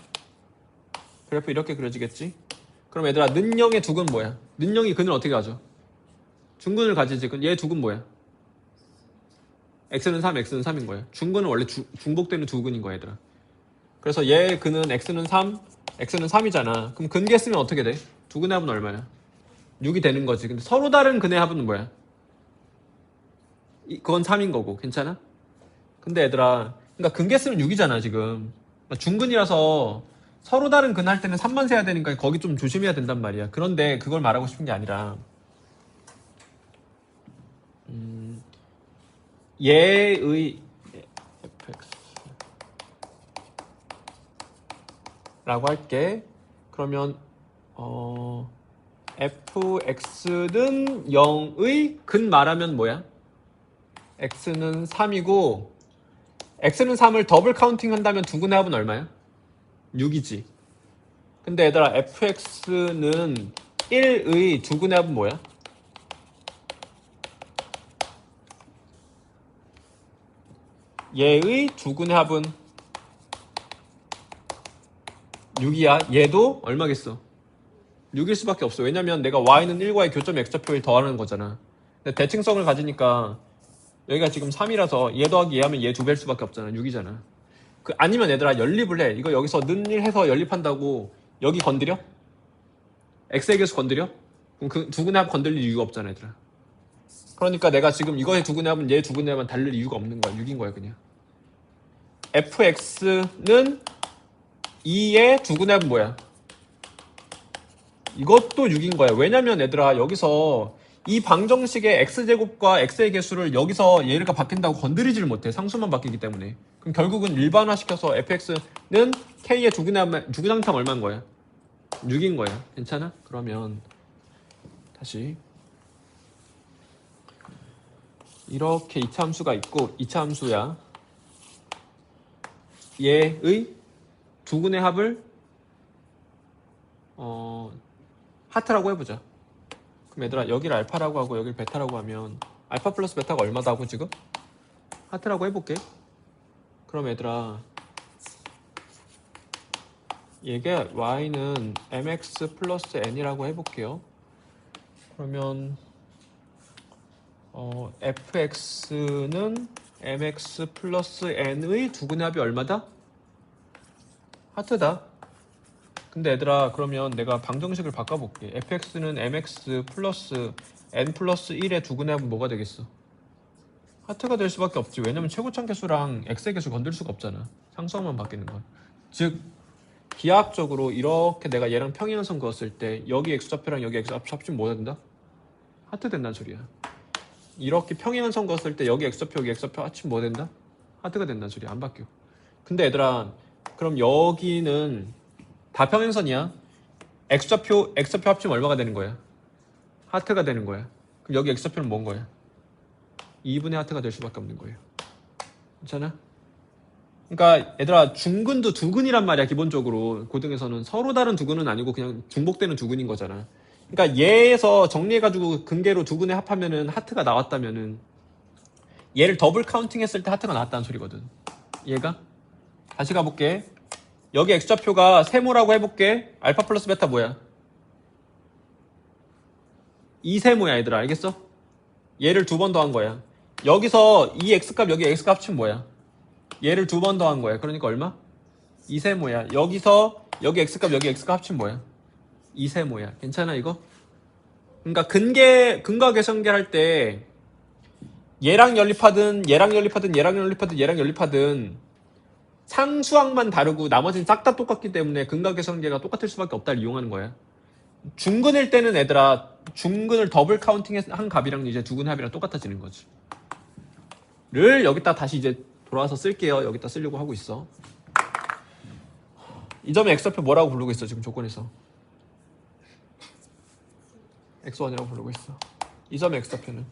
그래프 이렇게 그려지겠지? 그럼 얘들아, 는영의 두 근 뭐야? 는영이 근을 어떻게 가져? 중근을 가지지. 그럼 얘 두 근 뭐야? x는 3, x는 3인 거야. 중근은 원래 중복되는 두 근인 거야, 얘들아. 그래서 얘 근은 x는 3, x는 3이잖아. 그럼 근계 쓰면 어떻게 돼? 두 근의 합은 얼마야? 6이 되는 거지. 근데 서로 다른 근의 합은 뭐야? 그건 3인 거고. 괜찮아? 근데 얘들아, 그러니까 근계 쓰면 6이잖아, 지금. 그러니까 중근이라서 서로 다른 근 할 때는 3만 세야 되니까 거기 좀 조심해야 된단 말이야. 그런데 그걸 말하고 싶은 게 아니라, 얘의 fx 라고 할게. 그러면 fx는 0의 근 말하면 뭐야? x는 3이고 x는 3을 더블 카운팅 한다면 두근의 합은 얼마야? 6이지. 근데 얘들아 fx는 1의 두근의 합은 뭐야? 얘의 두근의 합은 6이야. 얘도 얼마겠어? 6일 수밖에 없어. 왜냐면 내가 y는 1과의 교점 x좌표를 더하는 거잖아. 근데 대칭성을 가지니까 여기가 지금 3이라서 얘 더하기 얘 하면 얘 2배일 수밖에 없잖아. 6이잖아. 아니면 얘들아 연립을 해. 이거 여기서 는일 해서 연립한다고 여기 건드려? x의 개수 건드려? 그럼 그 두근의 합 건들릴 이유가 없잖아 얘들아. 그러니까 내가 지금 이거의 두근의 합은 얘 두근의 합은 다를 이유가 없는 거야. 6인 거야 그냥. fx는 2의 두근의 합은 뭐야? 이것도 6인 거야. 왜냐면 얘들아 여기서 이 방정식의 x제곱과 x의 개수를 여기서 얘가 바뀐다고 건드리지를 못해. 상수만 바뀌기 때문에. 그럼 결국은 일반화시켜서 fx는 k의 두근항상 얼마인 거야? 6인 거야. 괜찮아? 그러면 다시 이렇게 2차 함수가 있고 2차 함수야. 얘의 두근의 합을 하트라고 해보자. 그럼 얘들아 여기를 알파라고 하고 여기를 베타라고 하면 알파 플러스 베타가 얼마다 하고 지금? 하트라고 해볼게. 그럼 얘들아 얘게 y는 mx 플러스 n이라고 해볼게요. 그러면 fx는 mx 플러스 n의 두근의 합이 얼마다? 하트다. 근데 얘들아 그러면 내가 방정식을 바꿔볼게. fx는 mx 플러스 n 플러스 1의 두근의 합은 뭐가 되겠어? 하트가 될 수밖에 없지. 왜냐면 최고점 개수랑 x의 개수 건들 수가 없잖아. 상수항만 바뀌는 건. 즉 기하학적으로 이렇게 내가 얘랑 평행선 그었을 때 여기 x좌표랑 여기 x좌표 합치면 뭐가 된다? 하트 된다는 소리야. 이렇게 평행선 그었을 때 여기 x좌표 여기 x좌표 합치면 뭐가 된다? 하트가 된다는 소리야. 안 바뀌어. 근데 얘들아 그럼 여기는 다 평행선이야. x좌표 합치면 얼마가 되는 거야? 하트가 되는 거야. 그럼 여기 x좌표는 뭔 거야? 2분의 하트가 될 수밖에 없는 거예요. 괜찮아? 그러니까 얘들아 중근도 두근이란 말이야. 기본적으로 고등에서는 서로 다른 두근은 아니고 그냥 중복되는 두근인 거잖아. 그러니까 얘에서 정리해가지고 근계로 두근에 합하면은 하트가 나왔다면은 얘를 더블 카운팅 했을 때 하트가 나왔다는 소리거든. 얘가 다시 가볼게. 여기 x좌표가 세모라고 해볼게. 알파 플러스 베타 뭐야? 2세모야 얘들아. 알겠어? 얘를 두 번 더한 거야. 여기서 이 x값 여기 x값 합치면 뭐야? 얘를 두 번 더한 거야. 그러니까 얼마? 2세모야. 여기서 여기 x값 여기 x값 합치면 뭐야? 2세모야. 괜찮아 이거? 그러니까 근과 계선계 할 때 얘랑 연립하든 얘랑 연립하든 얘랑 연립하든 얘랑 연립하든 상수항만 다르고 나머지는 싹 다 똑같기 때문에 근과 계선계가 똑같을 수밖에 없다를 이용하는 거야. 중근일 때는 얘들아 중근을 더블 카운팅한 값이랑 이제 두근의 합이랑 똑같아지는 거지. 를 여기다 다시 이제 돌아와서 쓸게요. 여기다 쓰려고 하고 있어. 이 점의 x좌표 뭐라고 부르고 있어 지금 조건에서? x1이라고 부르고 있어. 이 점의 x좌표는?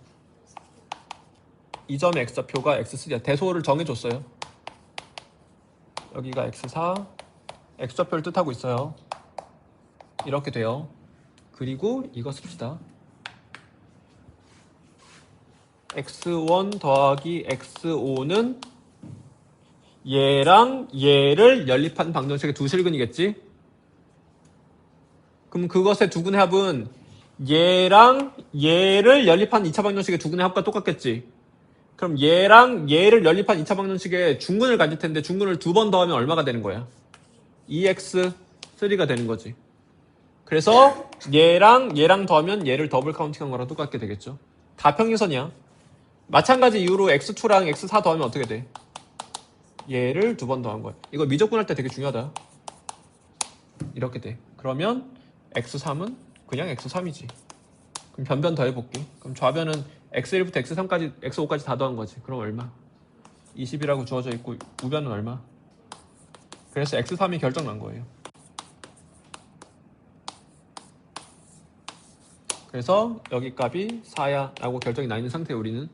이 점의 x좌표가 x3야. 대소를 정해줬어요. 여기가 x4 x좌표를 뜻하고 있어요. 이렇게 돼요. 그리고 이거 씁시다. x1 더하기 x5는 얘랑 얘를 연립한 방정식의 두 실근이겠지? 그럼 그것의 두근의 합은 얘랑 얘를 연립한 2차 방정식의 두근의 합과 똑같겠지? 그럼 얘랑 얘를 연립한 2차 방정식의 중근을 가질 텐데 중근을 두 번 더하면 얼마가 되는 거야? 2x3가 되는 거지. 그래서 얘랑 더하면 얘를 더블 카운팅한 거랑 똑같게 되겠죠. 다 평행선이야. 마찬가지 이유로 x2랑 x4 더하면 어떻게 돼? 얘를 두 번 더한 거야. 이거 미적분 할 때 되게 중요하다. 이렇게 돼. 그러면 x3은 그냥 x3이지. 그럼 변변 더 해볼게. 그럼 좌변은 x1부터 x3까지 x5까지 다 더한 거지. 그럼 얼마? 20이라고 주어져 있고 우변은 얼마? 그래서 x3이 결정 난 거예요. 그래서 여기 값이 4야 라고 결정이 나 있는 상태에 우리는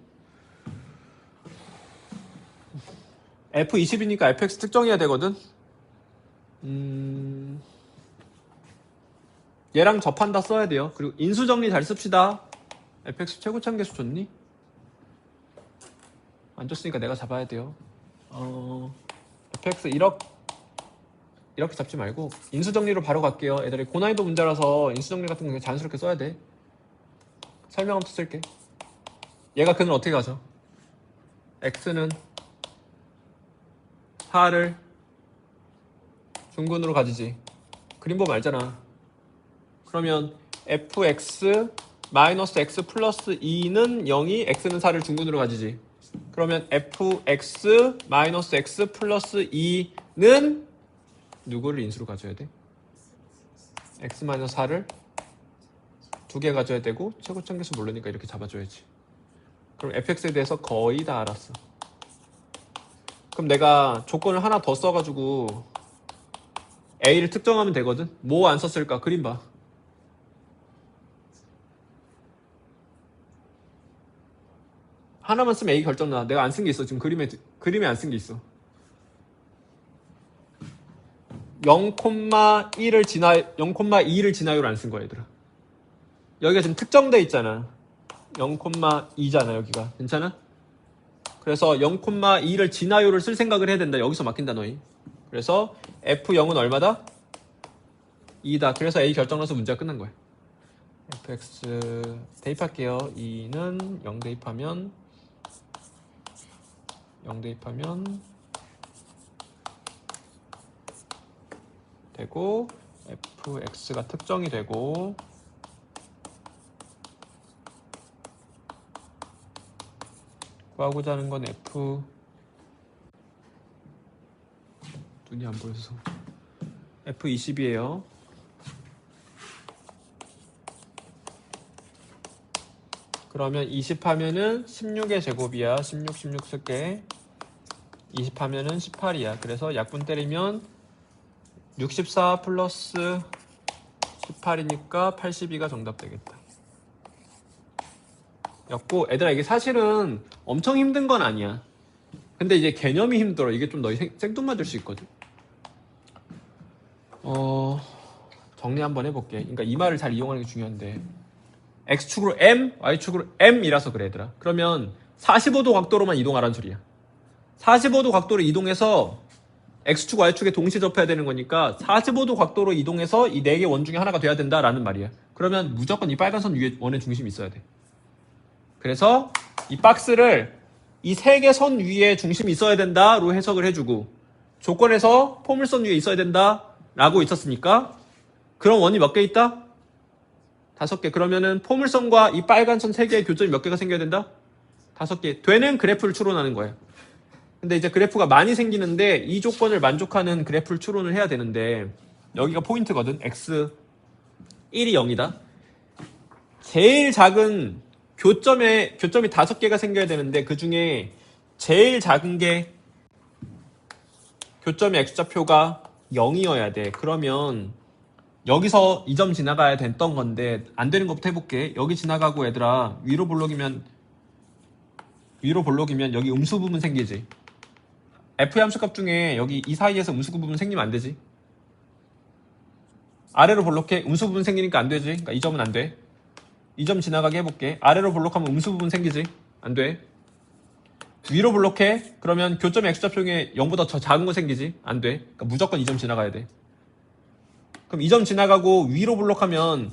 F20이니까 fx 특정해야 되거든. 얘랑 접한다 써야 돼요. 그리고 인수정리 잘 씁시다. fx 최고차계수 줬니? 안 줬으니까 내가 잡아야 돼요. fx 이렇게 잡지 말고 인수정리로 바로 갈게요. 애들이 고난이도 문제라서 인수정리 같은 거 그냥 자연스럽게 써야 돼. 설명부터 쓸게. 얘가 근을 어떻게 가져? x는 4를 중근으로 가지지. 그림 보면 알잖아. 그러면 fx 마이너스 x 플러스 2는 0이 x는 4를 중근으로 가지지. 그러면 fx 마이너스 x 플러스 2는 누구를 인수로 가져야 돼? x 마이너스 4를 두 개 가져야 되고 최고차계수 모르니까 이렇게 잡아줘야지. 그럼 fx에 대해서 거의 다 알았어. 그럼 내가 조건을 하나 더 써가지고 a를 특정하면 되거든. 뭐 안 썼을까? 그림 봐. 하나만 쓰면 a 결정 나. 내가 안 쓴 게 있어. 지금 그림에 안 쓴 게 있어. 0,1을 0,2를 지나요를 안 쓴 거야, 얘들아. 여기가 지금 특정돼 있잖아. 0,2잖아, 여기가. 괜찮아? 그래서 0,2를 지나요를 쓸 생각을 해야 된다. 여기서 막힌다, 너희. 그래서 F0은 얼마다? 2다. 그래서 A 결정나서 문제가 끝난 거야. fx 대입할게요. 2는 0 대입하면 되고 fx가 특정이 되고 구하고자 하는 건 눈이 안 보여서 F20이에요. 그러면 20 하면은 16의 제곱이야. 16 쓸게. 20 하면은 18이야. 그래서 약분 때리면 64 플러스 18이니까 82가 정답 되겠다. 였고, 애들아 이게 사실은 엄청 힘든 건 아니야. 근데 이제 개념이 힘들어. 이게 좀 너희 생뚱맞을 수 있거든. 정리 한번 해볼게. 그러니까 이 말을 잘 이용하는 게 중요한데, x축으로 m, y축으로 m이라서 그래, 얘들아. 그러면 45도 각도로만 이동하라는 소리야. 45도 각도로 이동해서 x축, y축에 동시에 접해야 되는 거니까 45도 각도로 이동해서 이 네 개 원 중에 하나가 돼야 된다라는 말이야. 그러면 무조건 이 빨간 선 위에 원의 중심이 있어야 돼. 그래서 이 박스를 이 세 개 선 위에 중심이 있어야 된다로 해석을 해주고, 조건에서 포물선 위에 있어야 된다라고 있었으니까 그럼 원이 몇 개 있다? 5개. 그러면은 포물선과 이 빨간 선 3개의 교점이 몇 개가 생겨야 된다? 5개. 되는 그래프를 추론하는 거예요. 근데 이제 그래프가 많이 생기는데 이 조건을 만족하는 그래프를 추론을 해야 되는데, 여기가 포인트거든. x 1이 0이다. 제일 작은 교점이 5개가 생겨야 되는데 그 중에 제일 작은 게 교점의 x좌표가 0이어야 돼. 그러면 여기서 이 점 지나가야 됐던 건데 안 되는 것부터 해볼게. 여기 지나가고 얘들아 위로 볼록이면 여기 음수 부분 생기지. F의 함수값 중에 여기 이 사이에서 음수 부분 생기면 안 되지. 아래로 볼록해. 음수 부분 생기니까 안 되지. 그러니까 이 점은 안 돼. 이 점 지나가게 해볼게. 아래로 볼록하면 음수 부분 생기지. 안 돼. 위로 볼록해. 그러면 교점의 x좌표 중에 0보다 더 작은 거 생기지. 안 돼. 그러니까 무조건 이 점 지나가야 돼. 그럼 이 점 지나가고 위로 볼록하면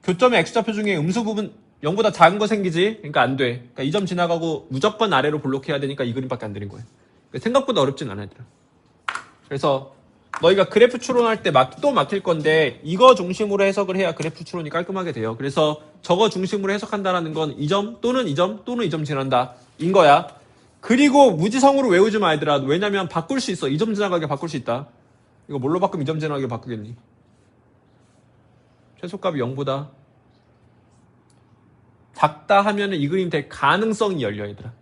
교점의 x좌표 중에 음수 부분 0보다 작은 거 생기지. 그러니까 안 돼. 그러니까 이 점 지나가고 무조건 아래로 볼록해야 되니까 이 그림밖에 안 되는 거야. 그러니까 생각보다 어렵진 않아, 얘들아. 그래서 너희가 그래프 추론할 때 또 막힐 건데 이거 중심으로 해석을 해야 그래프 추론이 깔끔하게 돼요. 그래서 저거 중심으로 해석한다라는 건 이 점 또는 이 점 또는 이 점 지난다 인 거야. 그리고 무지성으로 외우지 마, 얘들아. 왜냐면 바꿀 수 있어. 이 점 지나가게 바꿀 수 있다. 이거 뭘로 바꾸면 이 점 지나가게 바꾸겠니? 최소값이 0보다 작다 하면은 이 그림 될 가능성이 열려, 얘들아.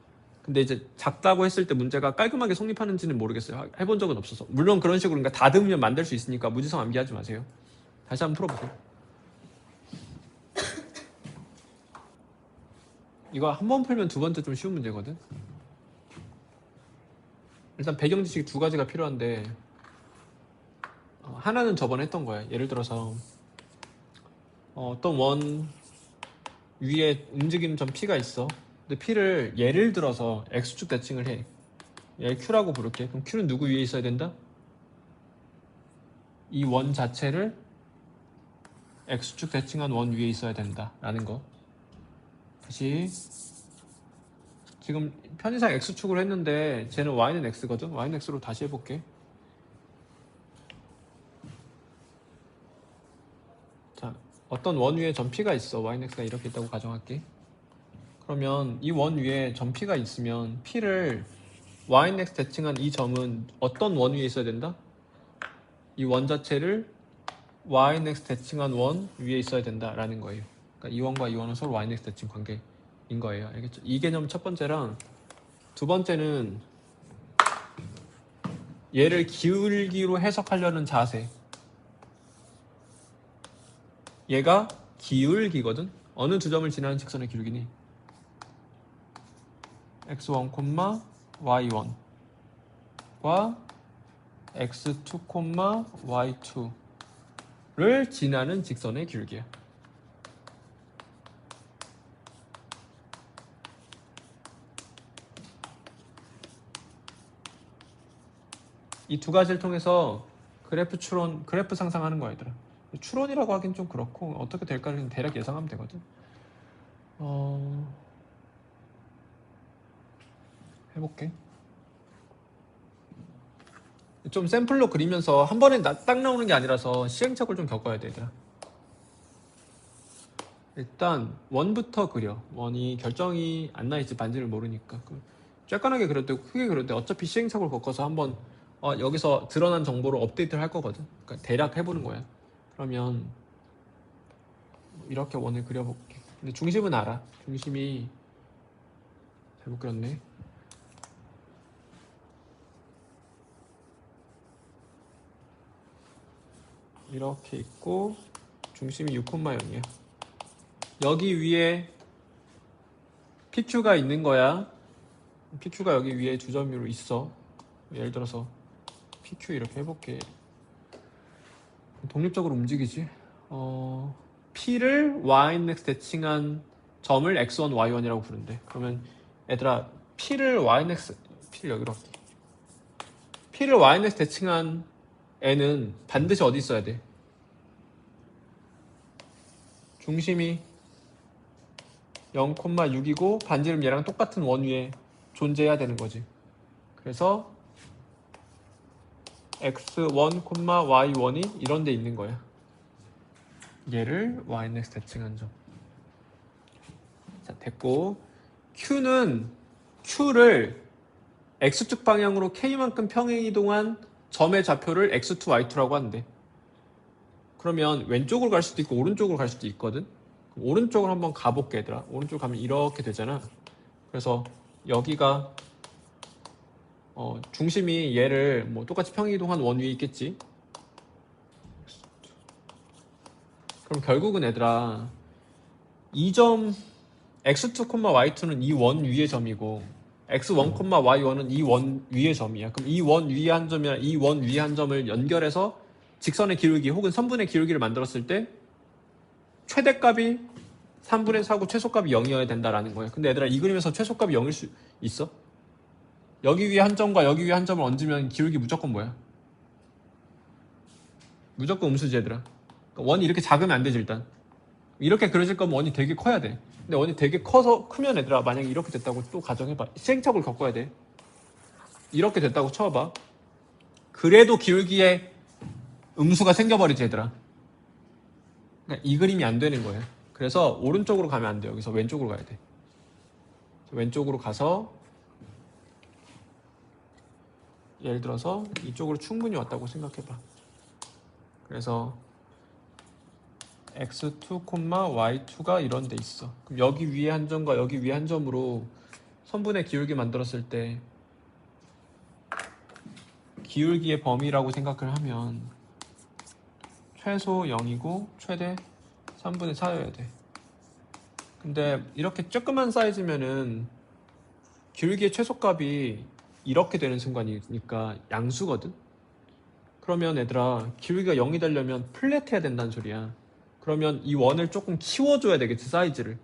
근데 이제 작다고 했을 때 문제가 깔끔하게 성립하는지는 모르겠어요. 해본 적은 없어서. 물론 그런 식으로 그러니까 다듬으면 만들 수 있으니까 무지성 암기하지 마세요. 다시 한번 풀어보세요. 이거 한 번 풀면 두 번째 좀 쉬운 문제거든. 일단 배경 지식 두 가지가 필요한데 하나는 저번에 했던 거야. 예를 들어서 어떤 원 위에 움직이는 점 P가 있어. 근데 P를 예를 들어서 X축 대칭을 해. 얘 Q라고 부를게. 그럼 Q는 누구 위에 있어야 된다? 이 원 자체를 X축 대칭한 원 위에 있어야 된다 라는 거. 다시 지금 편의상 X축으로 했는데 쟤는 Y는 X거든. Y는 X로 다시 해볼게. 자, 어떤 원 위에 점 P가 있어. Y는 X가 이렇게 있다고 가정할게. 그러면 이 원 위에 점 P가 있으면 P를 Y는 X 대칭한 이 점은 어떤 원 위에 있어야 된다? 이 원 자체를 Y는 X 대칭한 원 위에 있어야 된다라는 거예요. 그러니까 이 원과 이 원은 서로 Y는 X 대칭 관계인 거예요. 알겠죠? 이 개념 첫 번째랑 두 번째는 얘를 기울기로 해석하려는 자세. 얘가 기울기거든? 어느 두 점을 지나는 직선의 기울기니? x1, y1과 x2, y2를 지나는 직선의 기울기야. 이 두 가지를 통해서 그래프 추론, 그래프 상상하는 거야, 얘들아. 추론이라고 하긴 좀 그렇고 어떻게 될까를 대략 예상하면 되거든. 해볼게. 좀 샘플로 그리면서 한 번에 딱 나오는 게 아니라서 시행착오를 좀 겪어야 돼, 얘들아. 일단 원부터 그려. 원이 결정이 안 나있지, 반지를 모르니까. 쬐깐하게 그려도 크게 그려도 어차피 시행착오를 겪어서 한번 여기서 드러난 정보로 업데이트를 할 거거든. 그러니까 대략 해보는 거야. 그러면 이렇게 원을 그려볼게. 근데 중심은 알아. 중심이 잘못 그렸네. 이렇게 있고 중심이 6,0이야. 여기 위에 PQ가 있는 거야. PQ가 여기 위에 두 점으로 있어. 예를 들어서 PQ 이렇게 해볼게. 독립적으로 움직이지. P를 Y인덱스 대칭한 점을 X1, Y1이라고 부른대. 그러면 얘들아 P를 Y인덱스, P를 여기로 할게. P를 Y인덱스 대칭한 애는 반드시 어디 있어야 돼? 중심이 0,6이고 반지름 얘랑 똑같은 원 위에 존재해야 되는 거지. 그래서 x1, y1이 이런 데 있는 거야. 얘를 ynext 대칭한 점. 자, 됐고 Q를 x축 방향으로 k만큼 평행 이동한 점의 좌표를 x2, y2라고 하는데 그러면 왼쪽으로 갈 수도 있고 오른쪽으로 갈 수도 있거든. 그럼 오른쪽으로 한번 가볼게, 얘들아. 오른쪽 가면 이렇게 되잖아. 그래서 여기가 중심이 얘를 뭐 똑같이 평행 이동한 원 위에 있겠지. 그럼 결국은 얘들아 이 점 x2, y2는 이 원 위의 점이고 x1, y1은 이 원 위의 점이야. 그럼 이 원 위의 한 점이랑 이 원 위의 한 점을 연결해서 직선의 기울기 혹은 선분의 기울기를 만들었을 때 최대값이 3분의 4고 최소값이 0이어야 된다라는 거예요. 근데 얘들아 이 그림에서 최소값이 0일 수 있어? 여기 위에 한 점과 여기 위에 한 점을 얹으면 기울기 무조건 뭐야? 무조건 음수지, 얘들아. 그러니까 원이 이렇게 작으면 안 되지. 일단 이렇게 그려질 거면 원이 되게 커야 돼. 근데 원이 되게 커서 크면 얘들아 만약에 이렇게 됐다고 또 가정해봐. 시행착오를 겪어야 돼. 이렇게 됐다고 쳐봐. 그래도 기울기에 음수가 생겨버리지, 얘들아. 그러니까 이 그림이 안 되는 거예요. 그래서 오른쪽으로 가면 안 돼. 여기서 왼쪽으로 가야 돼. 왼쪽으로 가서 예를 들어서 이쪽으로 충분히 왔다고 생각해봐. 그래서 x2, y2가 이런 데 있어. 그럼 여기 위에 한 점과 여기 위에 한 점으로 선분의 기울기 만들었을 때 기울기의 범위라고 생각을 하면 최소 0이고 최대 3분의 4여야 돼. 근데 이렇게 조그만 사이즈면은 기울기의 최소값이 이렇게 되는 순간이니까 양수거든. 그러면 얘들아 기울기가 0이 되려면 플랫해야 된다는 소리야. 그러면 이 원을 조금 키워줘야 되겠지, 사이즈를.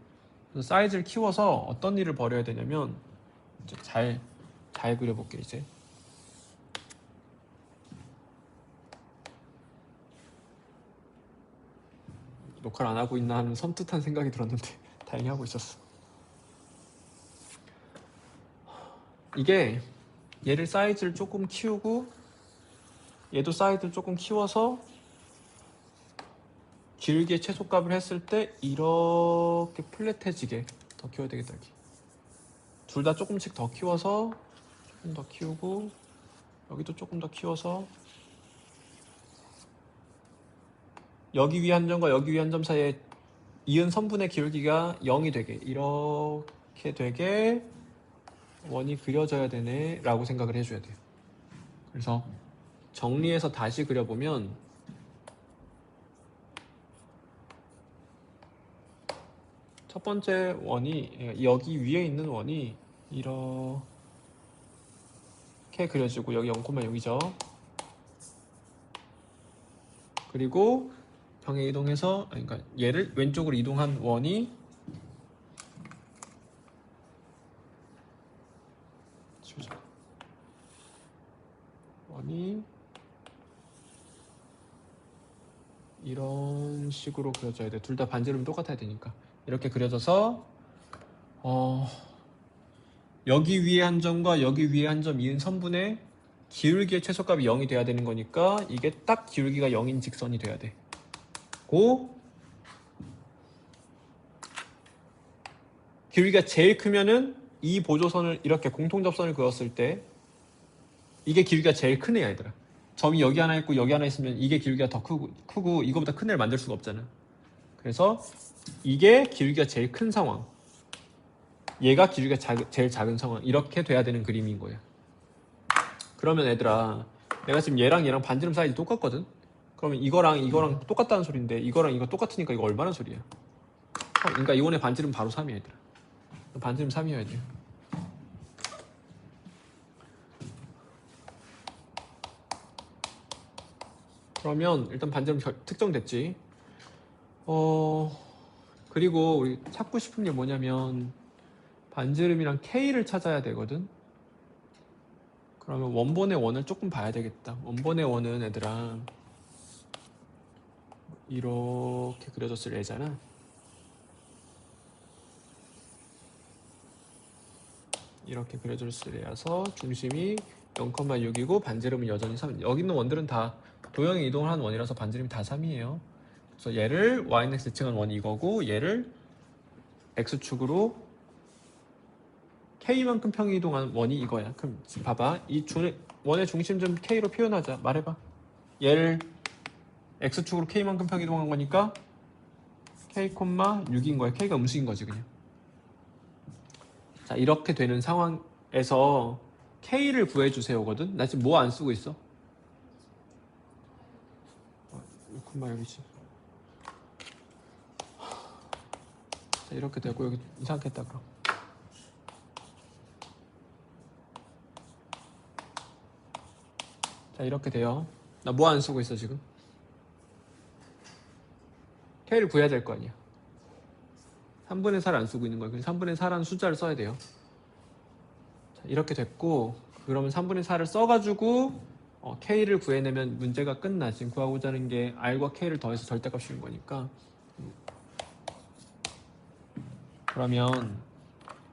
그래서 사이즈를 키워서 어떤 일을 벌여야 되냐면 이제 잘 그려볼게. 이제 녹화를 안 하고 있나 하는 섬뜩한 생각이 들었는데 다행히 하고 있었어. 이게 얘를 사이즈를 조금 키우고 얘도 사이즈를 조금 키워서 길게 최소값을 했을 때 이렇게 플랫해지게 더 키워야 되겠다. 여기 둘 다 조금씩 더 키워서 조금 더 키우고 여기도 조금 더 키워서 여기 위 한 점과 여기 위 한 점 사이에 이은 선분의 기울기가 0이 되게 이렇게 되게 원이 그려져야 되네 라고 생각을 해줘야 돼요. 그래서 정리해서 다시 그려보면 첫 번째 원이 여기 위에 있는 원이 이렇게 그려지고 여기 0,6이죠. 그리고 병에 이동해서 그러니까 얘를 왼쪽으로 이동한 원이 이런 식으로 그려져야 돼. 둘 다 반지름이 똑같아야 되니까 이렇게 그려져서 여기 위에 한 점과 여기 위에 한 점 이은 선분의 기울기의 최소값이 0이 돼야 되는 거니까 이게 딱 기울기가 0인 직선이 돼야 돼. 기울기가 제일 크면은 이 보조선을 이렇게 공통접선을 그었을 때 이게 기울기가 제일 큰 애야, 얘들아. 점이 여기 하나 있고 여기 하나 있으면 이게 기울기가 더 크고 이거보다 큰 애를 만들 수가 없잖아. 그래서 이게 기울기가 제일 큰 상황, 얘가 기울기가 제일 작은 상황, 이렇게 돼야 되는 그림인 거야. 그러면 얘들아 내가 지금 얘랑 반지름 사이즈 똑같거든? 그러면 이거랑 똑같다는 소리인데 이거랑 이거 똑같으니까 이거 얼마나 소리야? 그러니까 이원의 반지름 바로 3이야, 얘들아. 반지름 3이어야 돼. 그러면 일단 반지름 특정됐지. 그리고 우리 찾고 싶은 게 뭐냐면 반지름이랑 K를 찾아야 되거든. 그러면 원본의 원을 조금 봐야 되겠다. 원본의 원은 얘들아 이렇게 그려졌을 애잖아. 이렇게 그려졌을 애라서 중심이 0,6이고 반지름은 여전히 3. 여기 있는 원들은 다 도형의 이동을 하는 원이라서 반지름이 다 3이에요. 그래서 얘를 yx 대칭한 원이 이거고 얘를 x축으로 k만큼 평이 이동한 원이 이거야. 그럼 봐봐. 이 원의 중심 좀 k로 표현하자. 말해봐. 얘를 x축으로 k만큼 평이 이동한 거니까 k, 6인 거야. k가 음수인 거지 그냥. 자, 이렇게 되는 상황에서 k를 구해주세요거든. 나 지금 뭐 안 쓰고 있어? 6, 여기지. 자, 이렇게 되고 여기 이상하겠다 그럼. 자, 이렇게 돼요. 나 뭐 안 쓰고 있어 지금? k를 구해야 될 거 아니야. 3분의 4를 안 쓰고 있는 거야. 그래서 3분의 4라는 숫자를 써야 돼요. 자, 이렇게 됐고 그러면 3분의 4를 써가지고 k를 구해내면 문제가 끝나. 지금 구하고자 하는 게 r과 k를 더해서 절대값 씌운 거니까. 그러면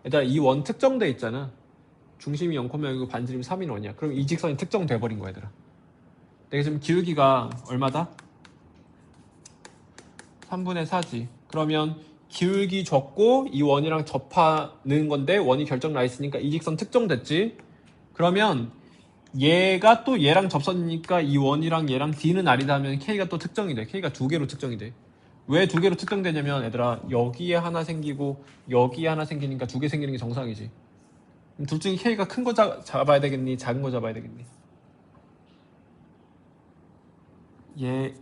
얘들아 이 원 특정돼 있잖아. 중심이 0,6이고 반지름이 3인 원이야. 그럼 이 직선이 특정돼 버린 거야, 얘들아. 내가 지금 기울기가 얼마다? 3분의 4지. 그러면 기울기 줬고 이 원이랑 접하는 건데 원이 결정 나 있으니까 이 직선 특정됐지. 그러면 얘가 또 얘랑 접선이니까 이 원이랑 얘랑 D는 R이다 하면 K가 또 특정이 돼. K가 두 개로 특정이 돼. 왜 두 개로 특정되냐면 얘들아 여기에 하나 생기고 여기에 하나 생기니까 두 개 생기는 게 정상이지. 둘 중에 K가 큰 거 잡아야 되겠니? 작은 거 잡아야 되겠니? 얘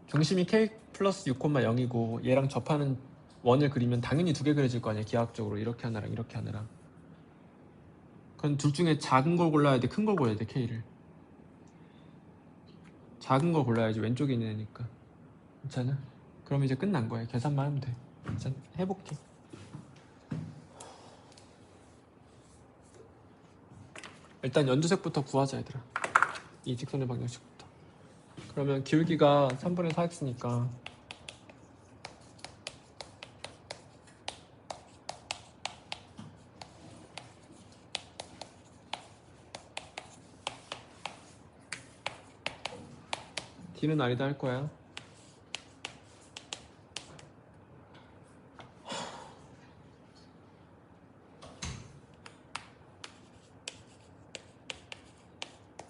중심이 K 플러스 6,0이고 얘랑 접하는 원을 그리면 당연히 두 개 그려질 거 아니야. 기하학적으로 이렇게 하나랑 이렇게 하나랑. 그럼 둘 중에 작은 걸 골라야 돼, 큰 걸 골라야 돼. K를 작은 걸 골라야지. 왼쪽에 있는 애니까. 괜찮아? 그럼 이제 끝난 거야. 계산만 하면 돼. 일단 해볼게. 일단 연두색부터 구하자 얘들아. 이 직선의 방정식부터. 그러면 기울기가 3분의 4x니까 D는 아니다 할 거야.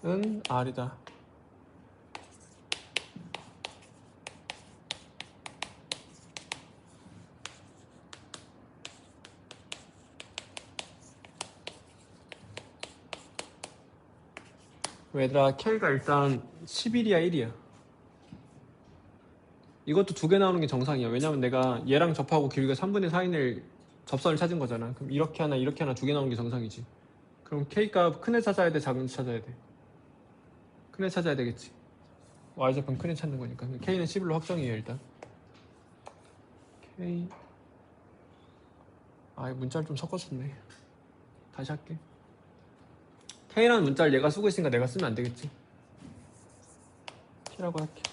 은 R이다. 얘들아 K가 일단 11이야 1이야. 이것도 두 개 나오는 게 정상이야. 왜냐면 내가 얘랑 접하고 길이가 3분의 4인을 접선을 찾은 거잖아. 그럼 이렇게 하나 두 개 나오는 게 정상이지. 그럼 K값 큰 애 찾아야 돼, 작은 애 찾아야 돼? 큰 애 찾아야 되겠지. Y좌편 큰 애 찾는 거니까. K는 11로 확정이에요 일단. K 문자를 좀 섞었었네. 다시 할게. K라는 문자를 얘가 쓰고 있으니까 내가 쓰면 안 되겠지. K라고 할게.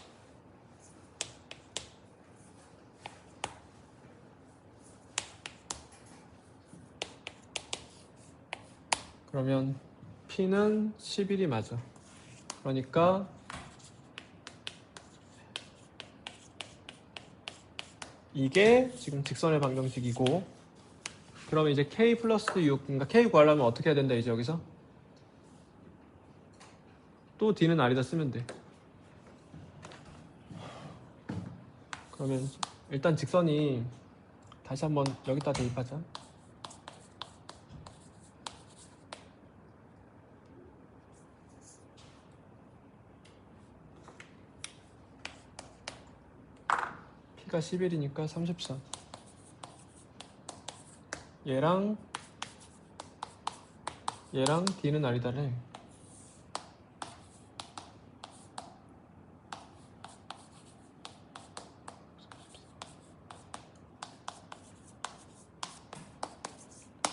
그러면 P는 11이 맞아. 그러니까 이게 지금 직선의 방정식이고, 그러면 이제 K 플러스 6, 그러니까 K 구하려면 어떻게 해야 된다 이제 여기서? 또 D는 R이다 쓰면 돼. 그러면 일단 직선이 다시 한번 여기다 대입하자. P가 11이니까 34. 얘랑 D는 R이다래.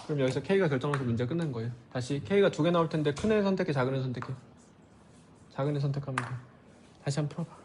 그럼 여기서 K가 결정해서 문제 끝난 거예요. 다시 K가 두 개 나올 텐데 큰 애 선택해, 작은 애 선택해. 작은 애 선택하면 돼. 다시 한번 풀어봐.